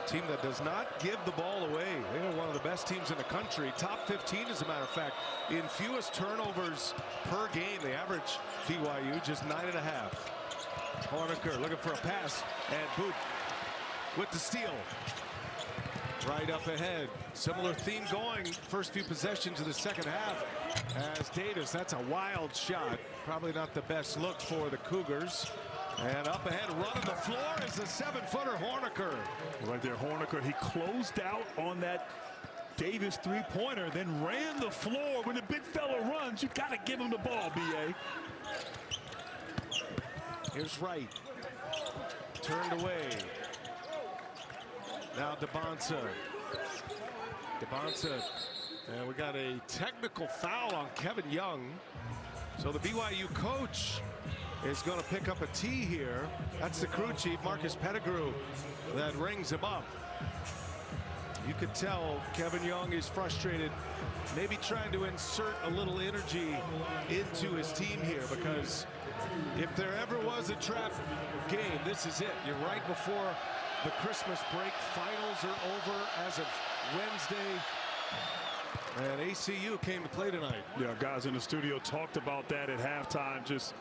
Team that does not give the ball away. They are one of the best teams in the country. Top 15, as a matter of fact, in fewest turnovers per game. They average BYU just 9.5. Horniker looking for a pass, and Boot with the steal. Right up ahead. Similar theme going first few possessions of the second half as Davis. That's a wild shot. Probably not the best look for the Cougars. And up ahead, running the floor is the 7-footer Horniker. Right there, Horniker. He closed out on that Davis three-pointer, then ran the floor. When the big fella runs, you got to give him the ball, B.A. Here's Wright. Turned away. Now DeBonsa. And we got a technical foul on Kevin Young. So the BYU coach is going to pick up a tee here. That's the crew chief, Marcus Pettigrew, that rings him up. You could tell Kevin Young is frustrated, maybe trying to insert a little energy into his team here, because if there ever was a trap game, this is it. You're right before the Christmas break. Finals are over as of Wednesday. And ACU came to play tonight. Yeah, guys in the studio talked about that at halftime, just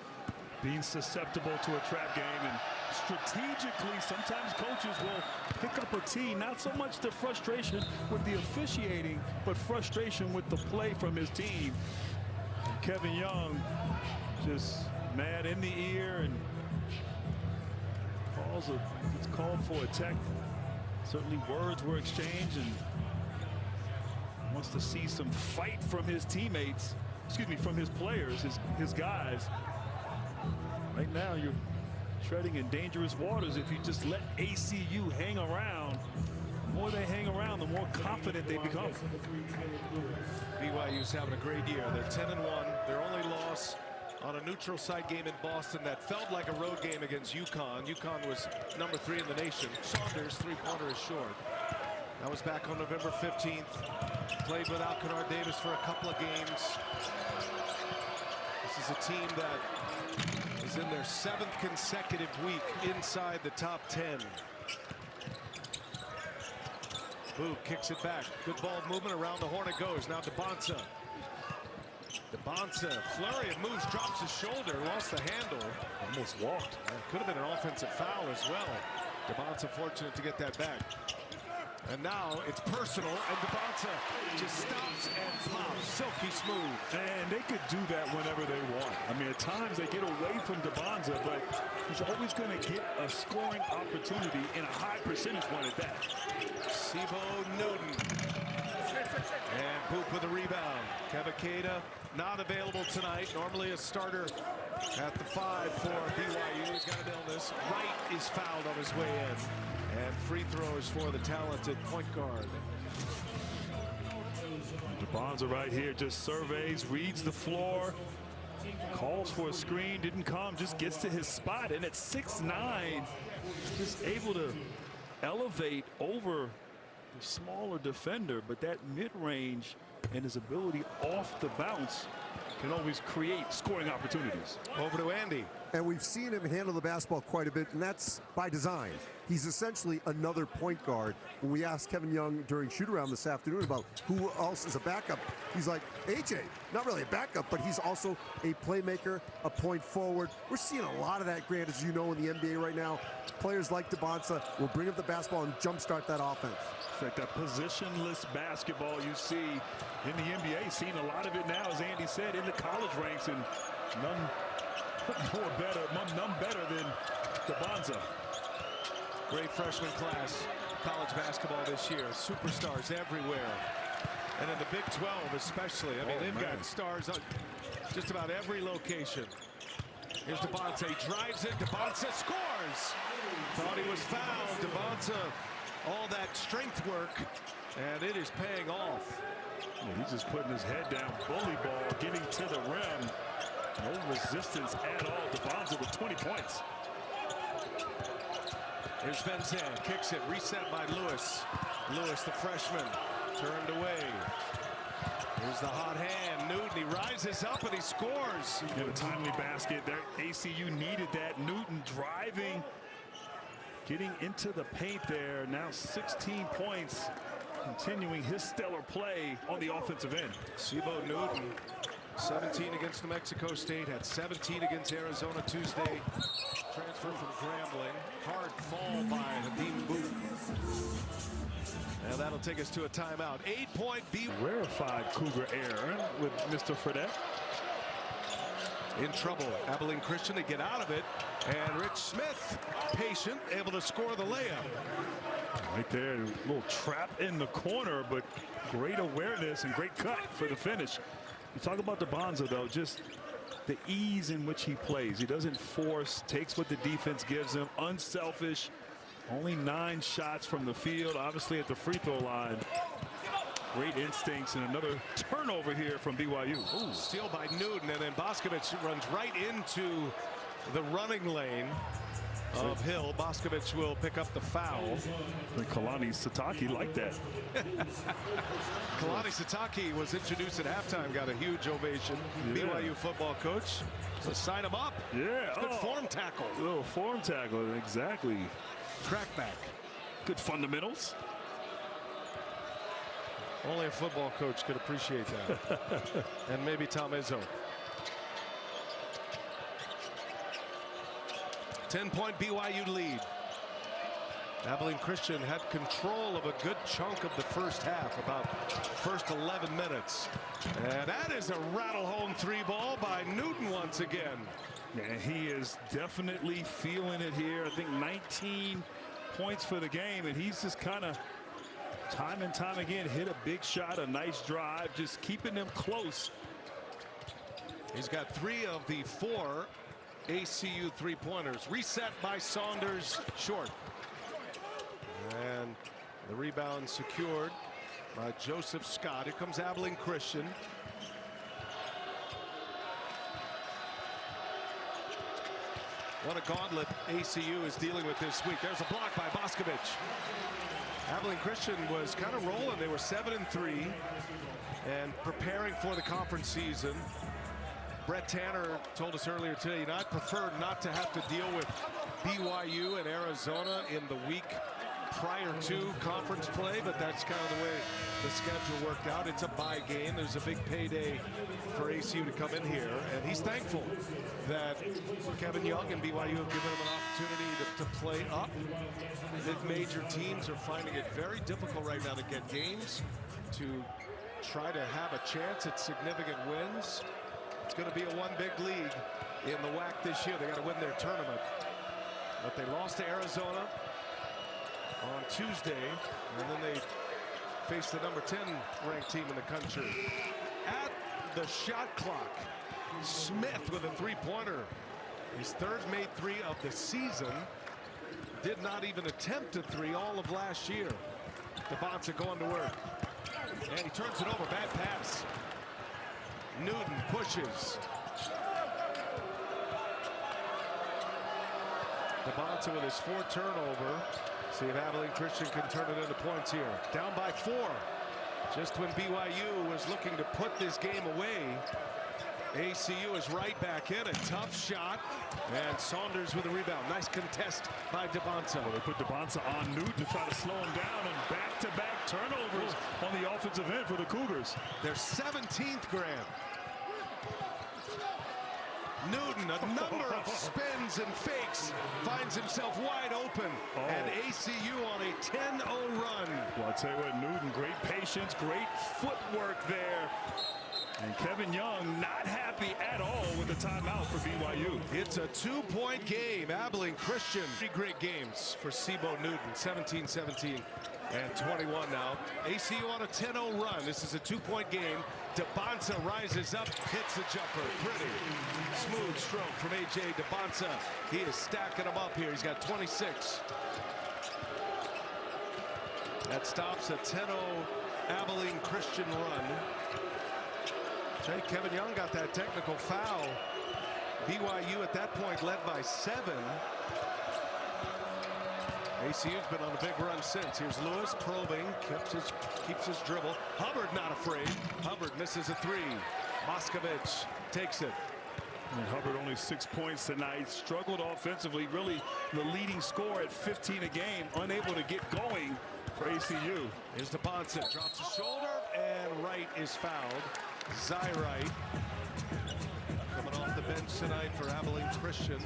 being susceptible to a trap game. And strategically, sometimes coaches will pick up a tee. Not so much the frustration with the officiating, but frustration with the play from his team. Kevin Young just mad in the ear and it's called for a tech. Certainly words were exchanged, and wants to see some fight from his teammates, from his players, his guys. Right now you're treading in dangerous waters if you just let ACU hang around. The more they hang around, the more confident they become. BYU's having a great year. They're 10-1. Their only loss on a neutral site game in Boston that felt like a road game against UConn. UConn was number 3 in the nation. Saunders' three-pointer is short. That was back on November 15th. Played without Kennard Davis for a couple of games. This is a team that is in their 7th consecutive week inside the top 10. Boo kicks it back. Good ball movement around the horn it goes. Now DeBonsa. Flurry of moves, drops his shoulder, lost the handle. Almost walked. Could have been an offensive foul as well. DeBonsa fortunate to get that back. And now it's personal, and DeBonsa just stops and pops, silky smooth. And they could do that whenever they want. I mean, at times they get away from DeBonsa, but he's always going to get a scoring opportunity in a high percentage one at that. Sibo Newton. And Boop with a rebound. Kebakeda not available tonight. Normally a starter at the 5 for BYU. He's got an illness. Wright is fouled on his way in. And free throws for the talented point guard. DeBonsa right here just surveys, reads the floor, calls for a screen, didn't come, just gets to his spot. And at 6'9", just able to elevate over the smaller defender. But that mid-range and his ability off the bounce can always create scoring opportunities. Over to Andy. And we've seen him handle the basketball quite a bit, and that's by design. He's essentially another point guard. When we asked Kevin Young during shoot-around this afternoon about who else is a backup, he's like, AJ, not really a backup, but he's also a playmaker, a point forward. We're seeing a lot of that, Grant, as you know, in the NBA right now. Players like DeBonsa will bring up the basketball and jumpstart that offense. It's like that positionless basketball you see in the NBA. Seeing a lot of it now, as Andy said, in the college ranks, and none better than DeBonsa. Great freshman class, college basketball this year. Superstars everywhere. And in the Big 12 especially. I mean, they've got stars on just about every location. Here's DeBonsa, drives it, DeBonsa scores! Thought he was fouled. DeBonsa, all that strength work, and it is paying off. Yeah, he's just putting his head down, bully ball, getting to the rim. No resistance at all. DeBonsa with 20 points. Here's Vincent, kicks it, reset by Lewis. Lewis, the freshman, turned away. Here's the hot hand, Newton, he rises up and he scores. And a timely basket there. ACU needed that. Newton driving, getting into the paint there. Now 16 points, continuing his stellar play on the offensive end. Sibo Newton, 17 against New Mexico State, had 17 against Arizona Tuesday. Transfer from Grambling. Hard fall by Hadim Booth. And that'll take us to a timeout. 8-point B. Rarefied Cougar air with Mr. Fredette. In trouble. Abilene Christian to get out of it. And Rich Smith, patient, able to score the layup. Right there, a little trap in the corner, but great awareness and great cut for the finish. You talk about DeBonsa, though, just the ease in which he plays. He doesn't force, takes what the defense gives him, unselfish. Only 9 shots from the field, obviously at the free throw line. Great instincts, and another turnover here from BYU. Ooh. Steal by Newton, and then Boscovich runs right into the running lane of Hill. Boscovich will pick up the foul. And Kalani Sitake liked that. Kalani Sitake was introduced at halftime, got a huge ovation. Yeah. BYU football coach. So sign him up. Yeah. Good form tackle. A little form tackle, exactly. Crackback. Good fundamentals. Only a football coach could appreciate that. And maybe Tom Izzo. 10-point BYU lead. Abilene Christian had control of a good chunk of the first half, about first 11 minutes. And that is a rattle home 3-ball by Newton once again. Yeah, he is definitely feeling it here. I think 19 points for the game, and he's just kind of time and time again hit a big shot, a nice drive, just keeping them close. He's got 3 of the 4 ACU three-pointers. Reset by Saunders, short. And the rebound secured by Joseph Scott. Here comes Abilene Christian. What a gauntlet ACU is dealing with this week. There's a block by Boscovich. Abilene Christian was kind of rolling. They were 7-3 and preparing for the conference season. Brett Tanner told us earlier today, I'd prefer not to have to deal with BYU and Arizona in the week prior to conference play, but that's kind of the way the schedule worked out. It's a bye game. There's a big payday for ACU to come in here, and he's thankful that Kevin Young and BYU have given him an opportunity to play up. Mid-major teams are finding it very difficult right now to get games, to try to have a chance at significant wins. It's going to be a one big league in the WAC this year. They got to win their tournament, but they lost to Arizona on Tuesday, and then they faced the number 10 ranked team in the country. At the shot clock, Smith with a three-pointer, his third made three of the season. Did not even attempt a three all of last year. DeBonsa going to work, and he turns it over. Bad pass. Newton pushes. DeBonsa with his fourth turnover. See if Abilene Christian can turn it into points here. Down by 4. Just when BYU was looking to put this game away, ACU is right back in. A tough shot, and Saunders with a rebound. Nice contest by DeBonsa. Well, they put DeBonsa on Newton to try to slow him down, and back-to-back turnovers on the offensive end for the Cougars. Their 17th, Graham. Newton, a number of spins and fakes, finds himself wide open, and ACU on a 10-0 run. Well, I'll tell you what, Newton, great patience, great footwork there. And Kevin Young not happy at all with the timeout for BYU. It's a 2-point game. Abilene Christian. 3 great games for Sibo Newton. 17-17 and 21 now. ACU on a 10-0 run. This is a 2-point game. DeBonsa rises up, hits the jumper. Pretty smooth stroke from A.J. DeBonsa. He is stacking them up here. He's got 26. That stops a 10-0 Abilene Christian run. Kevin Young got that technical foul. BYU at that point led by 7. ACU's been on a big run since. Here's Lewis probing, keeps his dribble. Hubbard not afraid. Hubbard misses a 3. Moskovich takes it. And Hubbard only 6 points tonight. Struggled offensively. Really the leading scorer at 15 a game. Unable to get going for ACU. Here's DeBonsa. Drops his shoulder, and Wright is fouled. Wright coming off the bench tonight for Abilene Christian.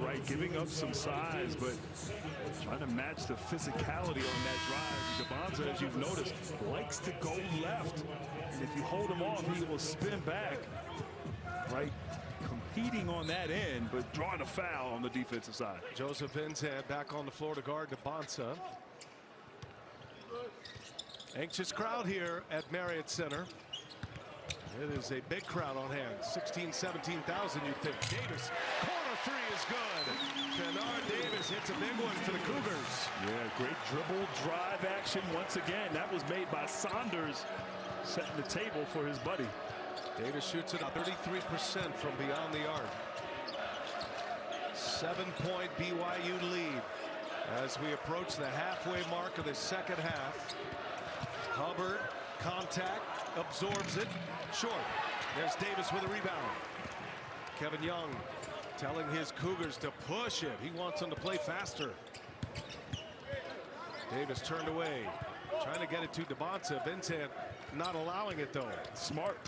Wright giving up some size, but trying to match the physicality on that drive. DeBonsa, as you've noticed, likes to go left. And if you hold him off, he will spin back. Wright competing on that end, but drawing a foul on the defensive side. Joseph Vincent back on the floor to guard DeBonsa. Anxious crowd here at Marriott Center. It is a big crowd on hand. 17,000, you'd think. Davis, corner 3 is good. Kennard Davis hits a big one for the Cougars. Yeah, great dribble drive action once again. That was made by Saunders, setting the table for his buddy. Davis shoots it 33% from beyond the arc. 7-point BYU lead as we approach the halfway mark of the second half. Hubbard, contact, absorbs it, short. There's Davis with a rebound. Kevin Young telling his Cougars to push it. He wants them to play faster. Davis turned away, trying to get it to DeBonsa. Vincent not allowing it though. Smart.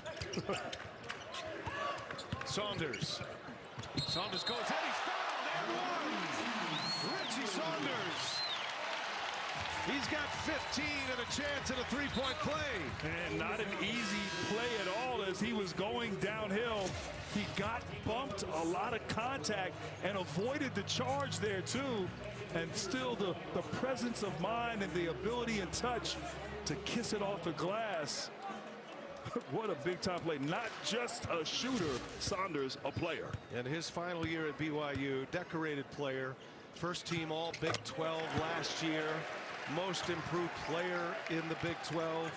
Saunders. Saunders goes in, he's fouled and 1. Richie Saunders. He's got 15 and a chance at a 3-point play. And not an easy play at all as he was going downhill. He got bumped, a lot of contact, and avoided the charge there too. And still the presence of mind and the ability and touch to kiss it off the glass. What a big time play. Not just a shooter, Saunders a player. In his final year at BYU, decorated player. First team all Big 12 last year. Most improved player in the Big 12.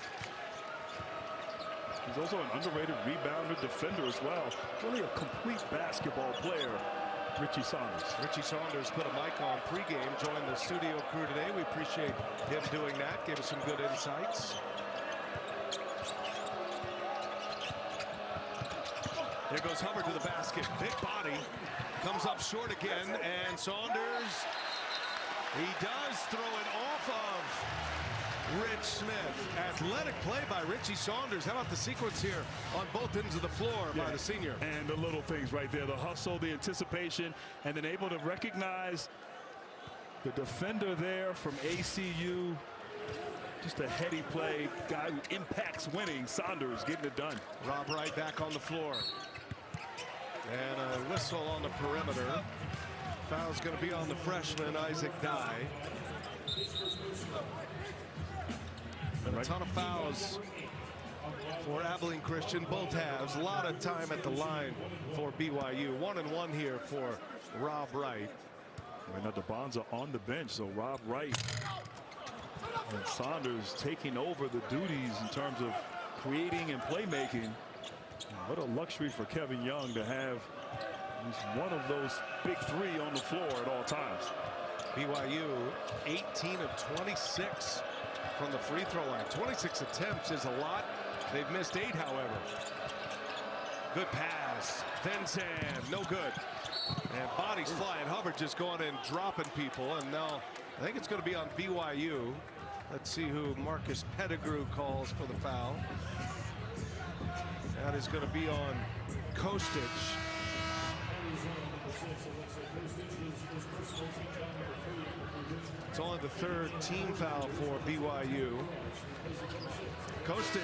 He's also an underrated rebounder, defender as well. Really a complete basketball player, Richie Saunders. Richie Saunders put a mic on pregame, joined the studio crew today. We appreciate him doing that. Gave us some good insights. There goes Hubbard to the basket. Big body. Comes up short again. And Saunders, he does throw it off of Rich Smith. Athletic play by Richie Saunders. How about the sequence here on both ends of the floor by the senior? And the little things right there. The hustle, the anticipation, and then able to recognize the defender there from ACU. Just a heady play. Guy who impacts winning. Saunders getting it done. Rob Wright back on the floor. And a whistle on the perimeter. Foul's going to be on the freshman, Isaac Dye. And a ton of fouls for Abilene Christian, both halves. A lot of time at the line for BYU. 1-1 here for Rob Wright. And now DeBonza on the bench, so Rob Wright and Saunders taking over the duties in terms of creating and playmaking. What a luxury for Kevin Young to have at least one of those big three on the floor at all times. BYU 18 of 26 from the free throw line. 26 attempts is a lot. They've missed 8, however. Good pass. Vincent, no good. And bodies flying. Hubbard just going in, dropping people. And now I think it's going to be on BYU. Let's see who Marcus Pettigrew calls for the foul. That is going to be on Kostic. It's only the 3rd team foul for BYU. Kostic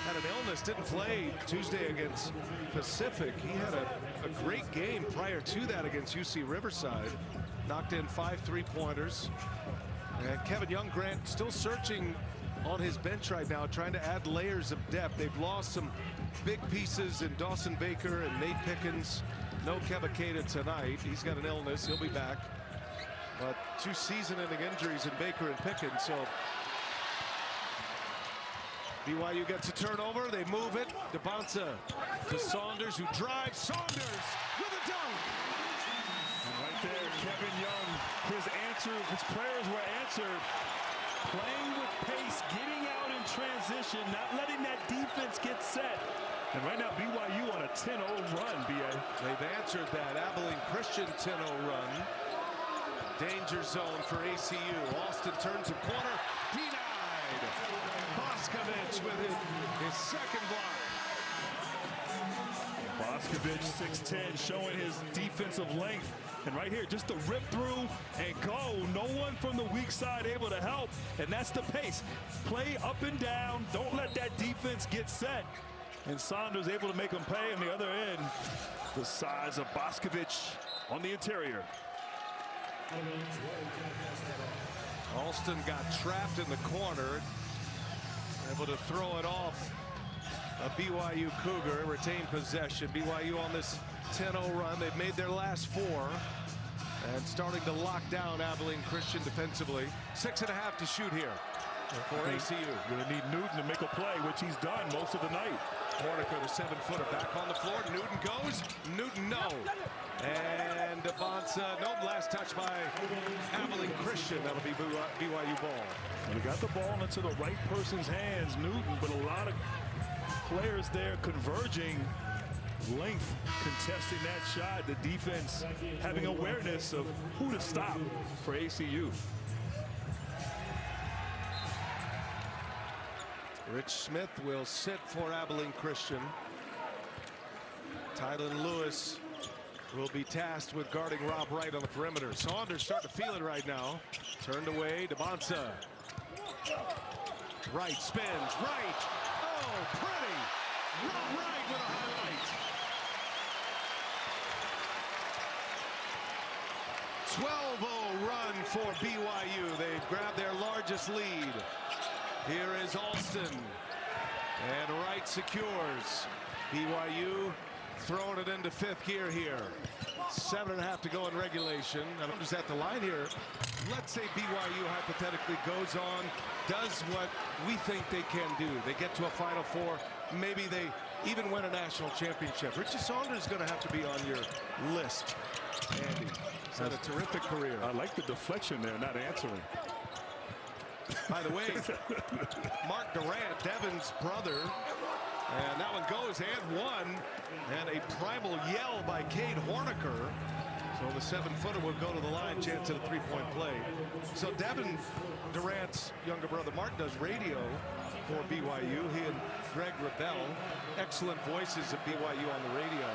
had an illness, didn't play Tuesday against Pacific. He had a great game prior to that against UC Riverside. Knocked in 5 3-pointers. And Kevin Young, Grant, still searching on his bench right now, trying to add layers of depth. They've lost some big pieces in Dawson Baker and Nate Pickens. No Kebakeda tonight. He's got an illness. He'll be back. But 2 season-ending injuries in Baker and Pickens. So BYU gets a turnover. They move it. DeBonza to Saunders, who drives. Saunders with a dunk. And right there, Kevin Young, his prayers were answered. Playing with pace, getting out in transition, not letting that defense get set. And right now, BYU on a 10-0 run, B.A. They've answered that. Abilene Christian 10-0 run. Danger zone for ACU. Austin turns a corner. Denied. Boscovich with his second block. Boscovich, 6'10", showing his defensive length. And right here, just to rip through and go. No one from the weak side able to help. And that's the pace. Play up and down. Don't let that defense get set. And Saunders able to make them pay on the other end. The size of Boscovich on the interior. Alston got trapped in the corner. Able to throw it off a BYU Cougar. Retained possession. BYU on this 10-0 run. They've made their last 4. And starting to lock down Abilene Christian defensively. 6.5 to shoot here for ACU. Going to need Newton to make a play, which he's done most of the night. Horniker, the 7-footer, back on the floor. Newton goes. Newton, no. And DeBonza, nope, last touch by Abilene Christian. That'll be BYU ball. We got the ball into the right person's hands, Newton, but a lot of players there converging. Length contesting that shot. The defense having awareness of who to stop for ACU. Rich Smith will sit for Abilene Christian. Tylen Lewis will be tasked with guarding Rob Wright on the perimeter. Saunders starting to feel it right now. Turned away, DeBonza. Wright spins, Wright. Oh, pretty. Rob Wright with a highlight. 12-0 run for BYU. They've grabbed their largest lead. Here is Alston. And Wright secures. BYU throwing it into 5th gear here. 7.5 to go in regulation. And I'm just at the line here. Let's say BYU hypothetically goes on, does what we think they can do. They get to a Final Four. Maybe they even win a national championship. Richie Saunders is going to have to be on your list, Andy. He's had a terrific career. I like the deflection there, not answering. By the way, Mark Durant, Devin's brother, And that one goes and one. And a primal yell by Cade Horniker. So the 7-footer will go to the line, chance at a three-point play. So Devin Durant's younger brother Mark does radio for BYU. He and Greg Rebel, excellent voices at BYU on the radio.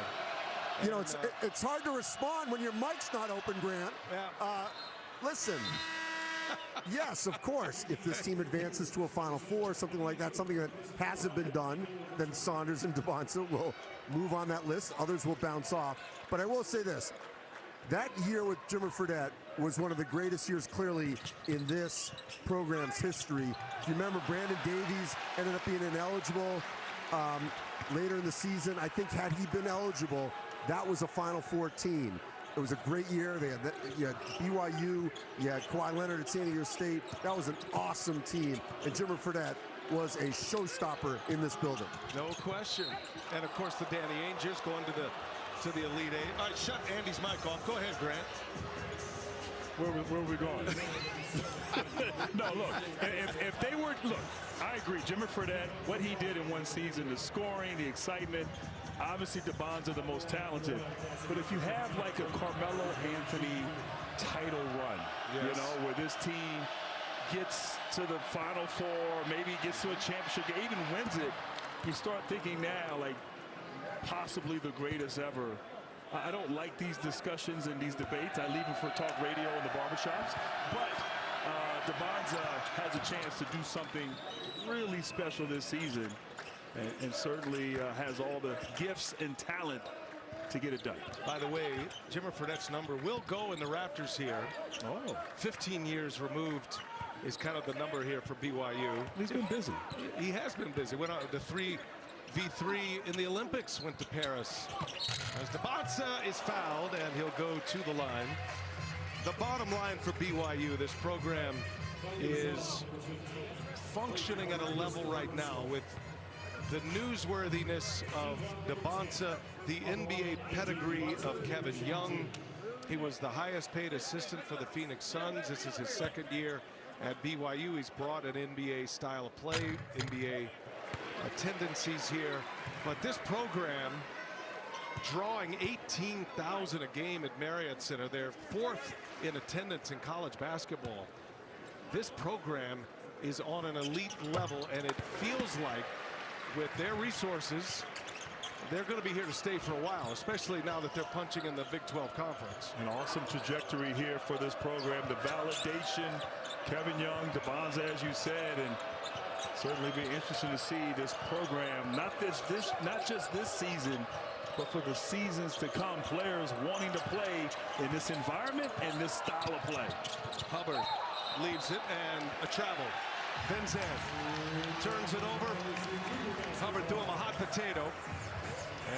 You know, it's hard to respond when your mic's not open, Grant. Yeah. Listen, yes, of course, if this team advances to a Final Four, something like that, something that hasn't been done, then Saunders and Devonta will move on that list. Others will bounce off. But I will say this. That year with Jimmer Fredette was one of the greatest years, clearly, in this program's history. If you remember, Brandon Davies ended up being ineligible later in the season. I think had he been eligible, that was a Final Four team. It was a great year. You had BYU, you had Kawhi Leonard at San Diego State. That was an awesome team. And Jimmer Fredette was a showstopper in this building. No question. And, of course, the Danny Ainge's going to the Elite Eight. All right, shut Andy's mic off. Go ahead, Grant. Where are we going? No, look, if they were, look, I agree. Jimmer Fredette, what he did in one season, the scoring, the excitement, obviously DeBonza the most talented. But if you have like a Carmelo Anthony title run, yes, you know, where this team gets to the Final Four, maybe gets to a championship game, even wins it, you start thinking now, like, possibly the greatest ever. I don't like these discussions and these debates. I leave them for talk radio in the barbershops. But DeBonza has a chance to do something really special this season, and certainly has all the gifts and talent to get it done. By the way, Jimmer Fredette's number will go in the rafters here. Oh. 15 years removed is kind of the number here for BYU. He's been busy. He has been busy. Went on the 3v3 in the Olympics, went to Paris. As DeBonza is fouled, and he'll go to the line. The bottom line for BYU, this program is functioning at a level right now with the newsworthiness of DeBonza, the NBA pedigree of Kevin Young. He was the highest paid assistant for the Phoenix Suns. This is his second year at BYU. He's brought an NBA style of play, NBA tendencies here. But this program drawing 18,000 a game at Marriott Center. They're fourth in attendance in college basketball. This program is on an elite level, and it feels like with their resources, they're going to be here to stay for a while, especially now that they're punching in the Big 12 Conference. An awesome trajectory here for this program. The validation, Kevin Young, DeBonza, as you said, and certainly be interesting to see this program, not just this season, but for the seasons to come, players wanting to play in this environment and this style of play. Hubbard leaves it, and a travel. Benzan turns it over. Hubbard threw him a hot potato,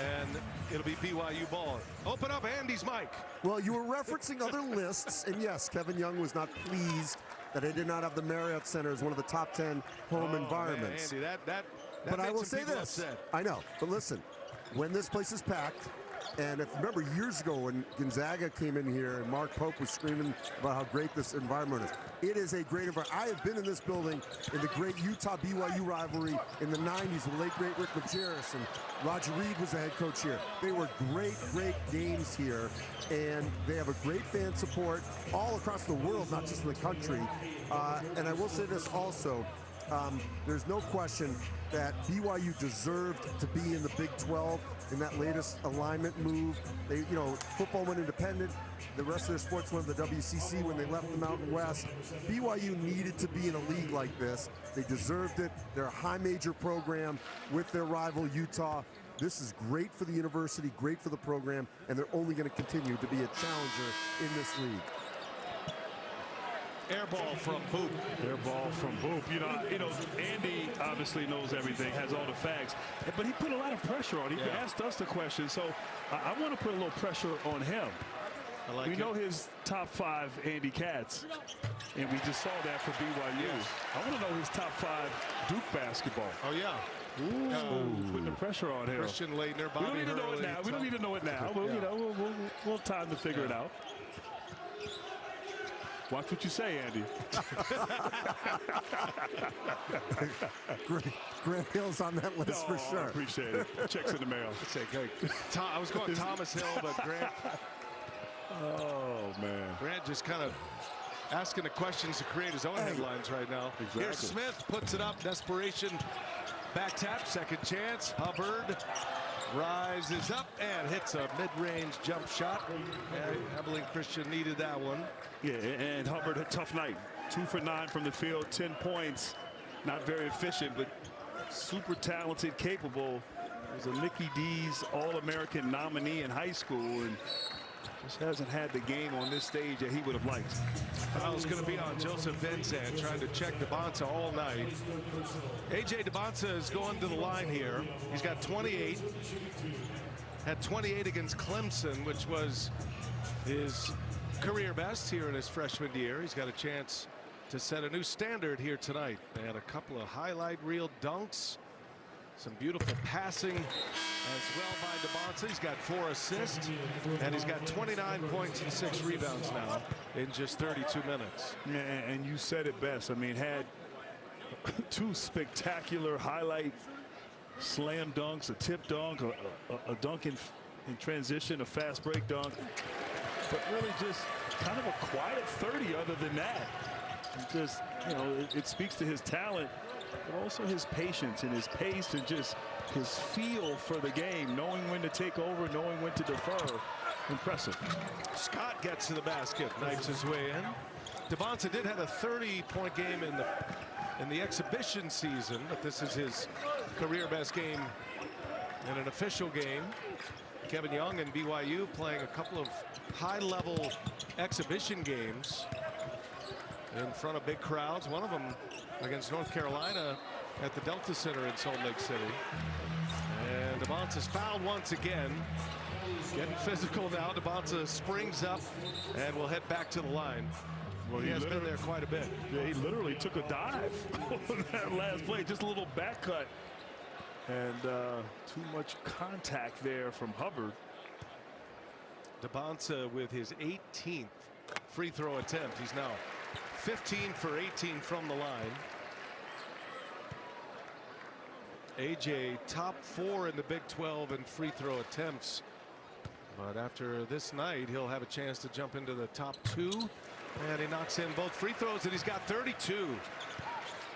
and it'll be BYU ball. Open up Andy's mic. Well, you were referencing other lists, and yes, Kevin Young was not pleased that he did not have the Marriott Center as one of the top 10 home environments. Man, Andy, that but I will say this. Upset. I know, but listen, when this place is packed, and if you remember years ago when Gonzaga came in here and Mark Pope was screaming about how great this environment is, it is a great environment. I have been in this building in the great Utah-BYU rivalry in the 90s with late great Rick Majerus, and Roger Reed was the head coach here. They were great games here, and they have a great fan support all across the world, not just in the country. And I will say this also. There's no question that BYU deserved to be in the Big 12 in that latest alignment move. They, you know, football went independent. The rest of their sports went to the WCC when they left the Mountain West. BYU needed to be in a league like this. They deserved it. They're a high major program with their rival Utah. This is great for the university, great for the program, and they're only going to continue to be a challenger in this league. Air ball from Boop. Air ball from Boop. You know, Andy obviously knows everything, has all the facts, but he put a lot of pressure on. He asked us the question, so I want to put a little pressure on him. We know his top 5 Andy Katz, and we just saw that for BYU. Yes. I want to know his top 5 Duke basketball. Oh, yeah. Putting the pressure on him. Christian Laettner, Bobby We don't need to know it now. We don't need to know it now. We'll, you know, we'll time to figure it out. Watch what you say, Andy. Grant Hill's on that list for sure. I appreciate it. Checks in the mail. I was going Thomas Hill, but Grant. Oh, man. Grant just kind of asking the questions to create his own headlines right now. Exactly. Here's Smith, puts it up, desperation. Back tap, second chance. Hubbard rises up and hits a mid-range jump shot. Abilene Christian needed that one. Yeah, and Hubbard had a tough night. 2 for 9 from the field, 10 points. Not very efficient, but super talented, capable. Was a Nicky D's All-American nominee in high school, and just hasn't had the game on this stage that he would have liked. Foul's going to be on Joseph Vincent, trying to check DeBonta all night. A.J. DeBonta is going to the line here. He's got 28. Had 28 against Clemson, which was his career best here in his freshman year. He's got a chance to set a new standard here tonight. They had a couple of highlight reel dunks. Some beautiful passing as well by DeBonta. He's got 4 assists, and he's got 29 points and 6 rebounds now in just 32 minutes. Yeah, and you said it best. I mean, had 2 spectacular highlight slam dunks, a tip dunk, a dunk in transition, a fast break dunk, but really just kind of a quiet 30 other than that. Just, you know, it speaks to his talent, but also his patience and his pace and just his feel for the game, knowing when to take over, knowing when to defer. Impressive. Scott gets to the basket, knifes his way in. DeBonta did have a 30-point game in the exhibition season, but this is his career best game in an official game. Kevin Young and BYU playing a couple of high-level exhibition games in front of big crowds. One of them against North Carolina at the Delta Center in Salt Lake City. And DeBonta's fouled once again. Getting physical now. DeBonta springs up and will head back to the line. Well, he has been there quite a bit. Yeah, he literally took a dive on that last play. Just a little back cut. And too much contact there from Hubbard. DeBonta with his 18th free throw attempt. He's now 15 for 18 from the line. AJ top 4 in the Big 12 in free throw attempts. But after this night, he'll have a chance to jump into the top 2. And he knocks in both free throws, and he's got 32.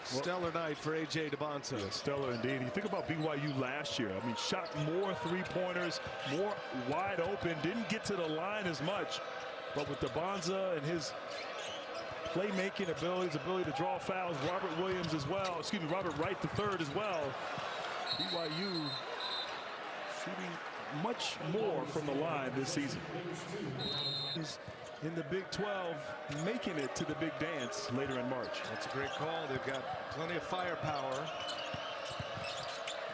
Stellar night for A.J. DeBonta. Yeah, stellar indeed. You think about BYU last year. I mean, shot more three-pointers, more wide open, didn't get to the line as much. But with DeBonta and his playmaking ability, his ability to draw fouls, Robert Williams as well, excuse me, Robert Wright III as well, BYU shooting much more from the line this season. He's in the Big 12, making it to the big dance later in March. That's a great call. They've got plenty of firepower.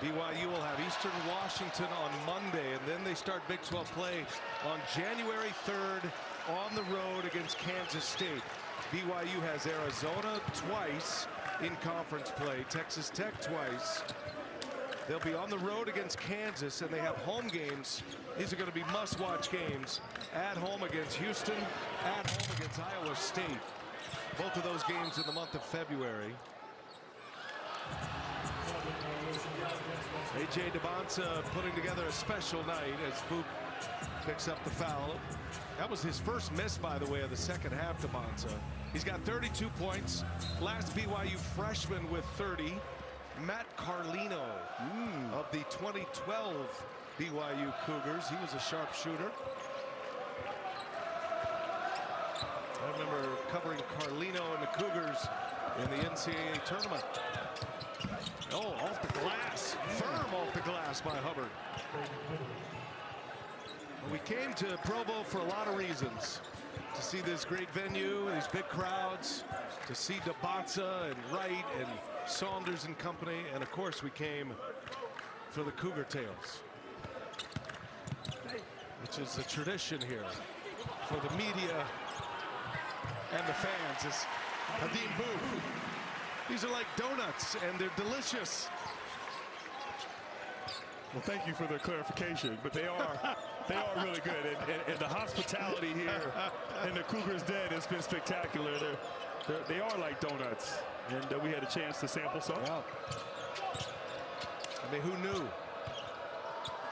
BYU will have Eastern Washington on Monday, and then they start Big 12 play on January 3rd on the road against Kansas State. BYU has Arizona twice in conference play, Texas Tech twice. They'll be on the road against Kansas, and they have home games. These are going to be must-watch games. At home against Houston, at home against Iowa State. Both of those games in the month of February. A.J. DeBonta putting together a special night as Boop picks up the foul. That was his first miss, by the way, of the second half, DeBonta. He's got 32 points. Last BYU freshman with 30. Matt Carlino of the 2012 BYU Cougars. He was a sharp shooter. I remember covering Carlino and the Cougars in the NCAA tournament. Oh, off the glass. Firm off the glass by Hubbard. We came to Provo for a lot of reasons. To see this great venue, these big crowds, to see DeBonta and Wright and Saunders and company, and of course we came for the Cougar Tales, which is a tradition here for the media and the fans. Is Hadim Boop. These are like donuts, and they're delicious. Well, thank you for the clarification, but they are really good. And the hospitality here in the Cougars' Den has been spectacular. They are like donuts, and we had a chance to sample some. Wow. I mean, who knew?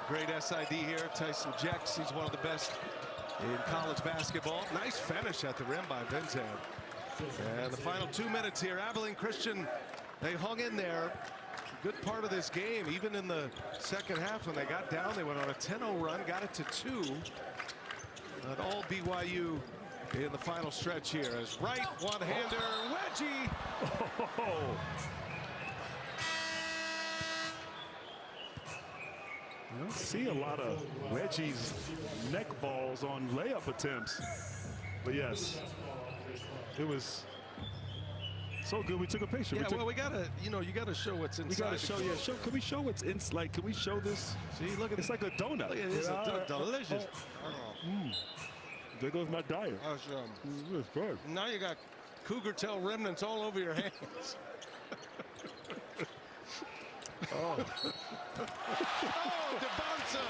Great SID here, Tyson Jex. He's one of the best in college basketball. Nice finish at the rim by Vinzan. And the final 2 minutes here, Abilene Christian, they hung in there. Good part of this game, even in the second half when they got down, they went on a 10-0 run, got it to 2. But all BYU in the final stretch here as right one-hander wedgie. Oh. You don't see a lot of wedgies, neck balls on layup attempts. But yes, it was so good. We took a picture. Yeah, well, we gotta, you gotta show what's inside. We gotta show, can we show what's in? Like, can we show this? See, look at it's like a donut. Look at this, delicious. There goes my diet. It's good. Now you got cougar tail remnants all over your hands. Oh, DeBonsa!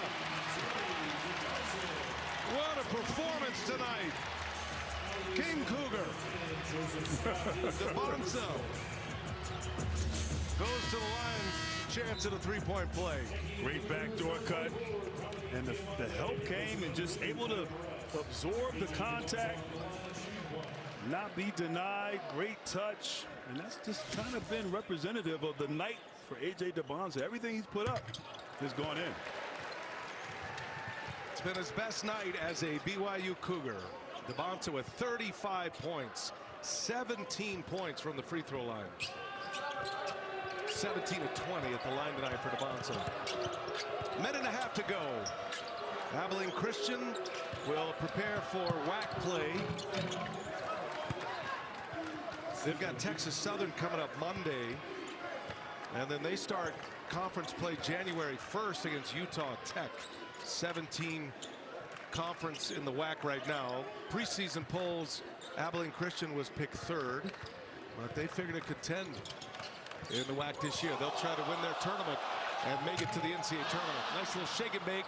What a performance tonight. King Cougar. DeBonsa goes to the line, chance at a three-point play. Great backdoor cut, and the help came and just able to absorb the contact, not be denied. Great touch, and that's just kind of been representative of the night for A.J. DeBonsa. Everything he's put up has gone in. It's been his best night as a BYU Cougar. DeBonsa with 35 points, 17 points from the free throw line. 17 of 20 at the line tonight for DeBonsa. Minute and a half to go. Abilene Christian will prepare for WAC play. They've got Texas Southern coming up Monday. And then they start conference play January 1st against Utah Tech. 17 conference in the WAC right now. Preseason polls, Abilene Christian was picked 3rd, but they figured to contend in the WAC this year. They'll try to win their tournament and make it to the NCAA tournament. Nice little shake and bake.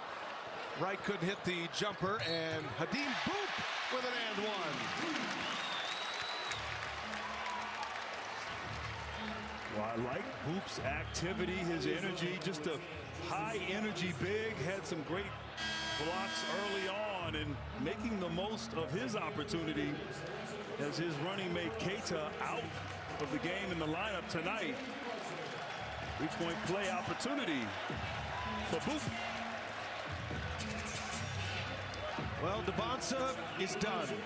Wright couldn't hit the jumper, and Hadim Boop with an and one. Well, I like Boop's activity, his energy, just a high energy big, had some great blocks early on and making the most of his opportunity as his running mate Keita out of the game in the lineup tonight. 3-point play opportunity for Boop. Well, DeBonsa is done. And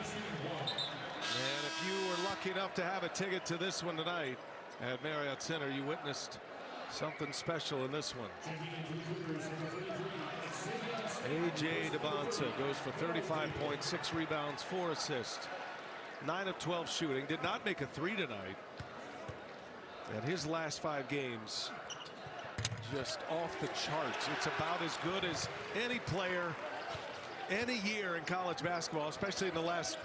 if you were lucky enough to have a ticket to this one tonight at Marriott Center, you witnessed something special in this one. A.J. DeBonsa goes for 35 points, 6 rebounds, 4 assists, 9 of 12 shooting. Did not make a 3 tonight. And his last 5 games just off the charts. It's about as good as any player any year in college basketball, especially in the last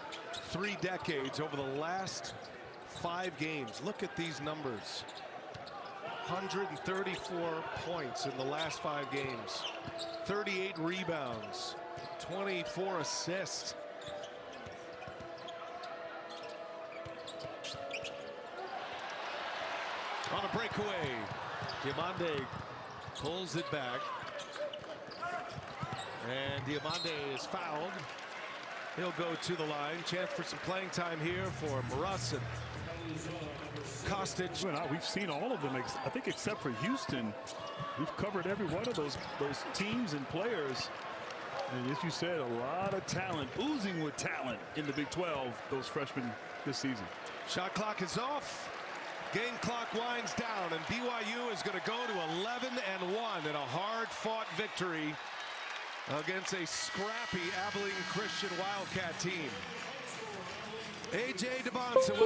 3 decades. Over the last 5 games, look at these numbers. 134 points in the last 5 games, 38 rebounds, 24 assists. On a breakaway, Diamande pulls it back, and Diamande is fouled. He'll go to the line. Chance for some playing time here for Maras and Kostic. We've seen all of them, I think, except for Houston. We've covered every one of those teams and players. And as you said, a lot of talent, oozing with talent in the Big 12, those freshmen this season. Shot clock is off. Game clock winds down, and BYU is going to go to 11-1 in a hard-fought victory against a scrappy Abilene Christian Wildcat team. A.J. DeBonsa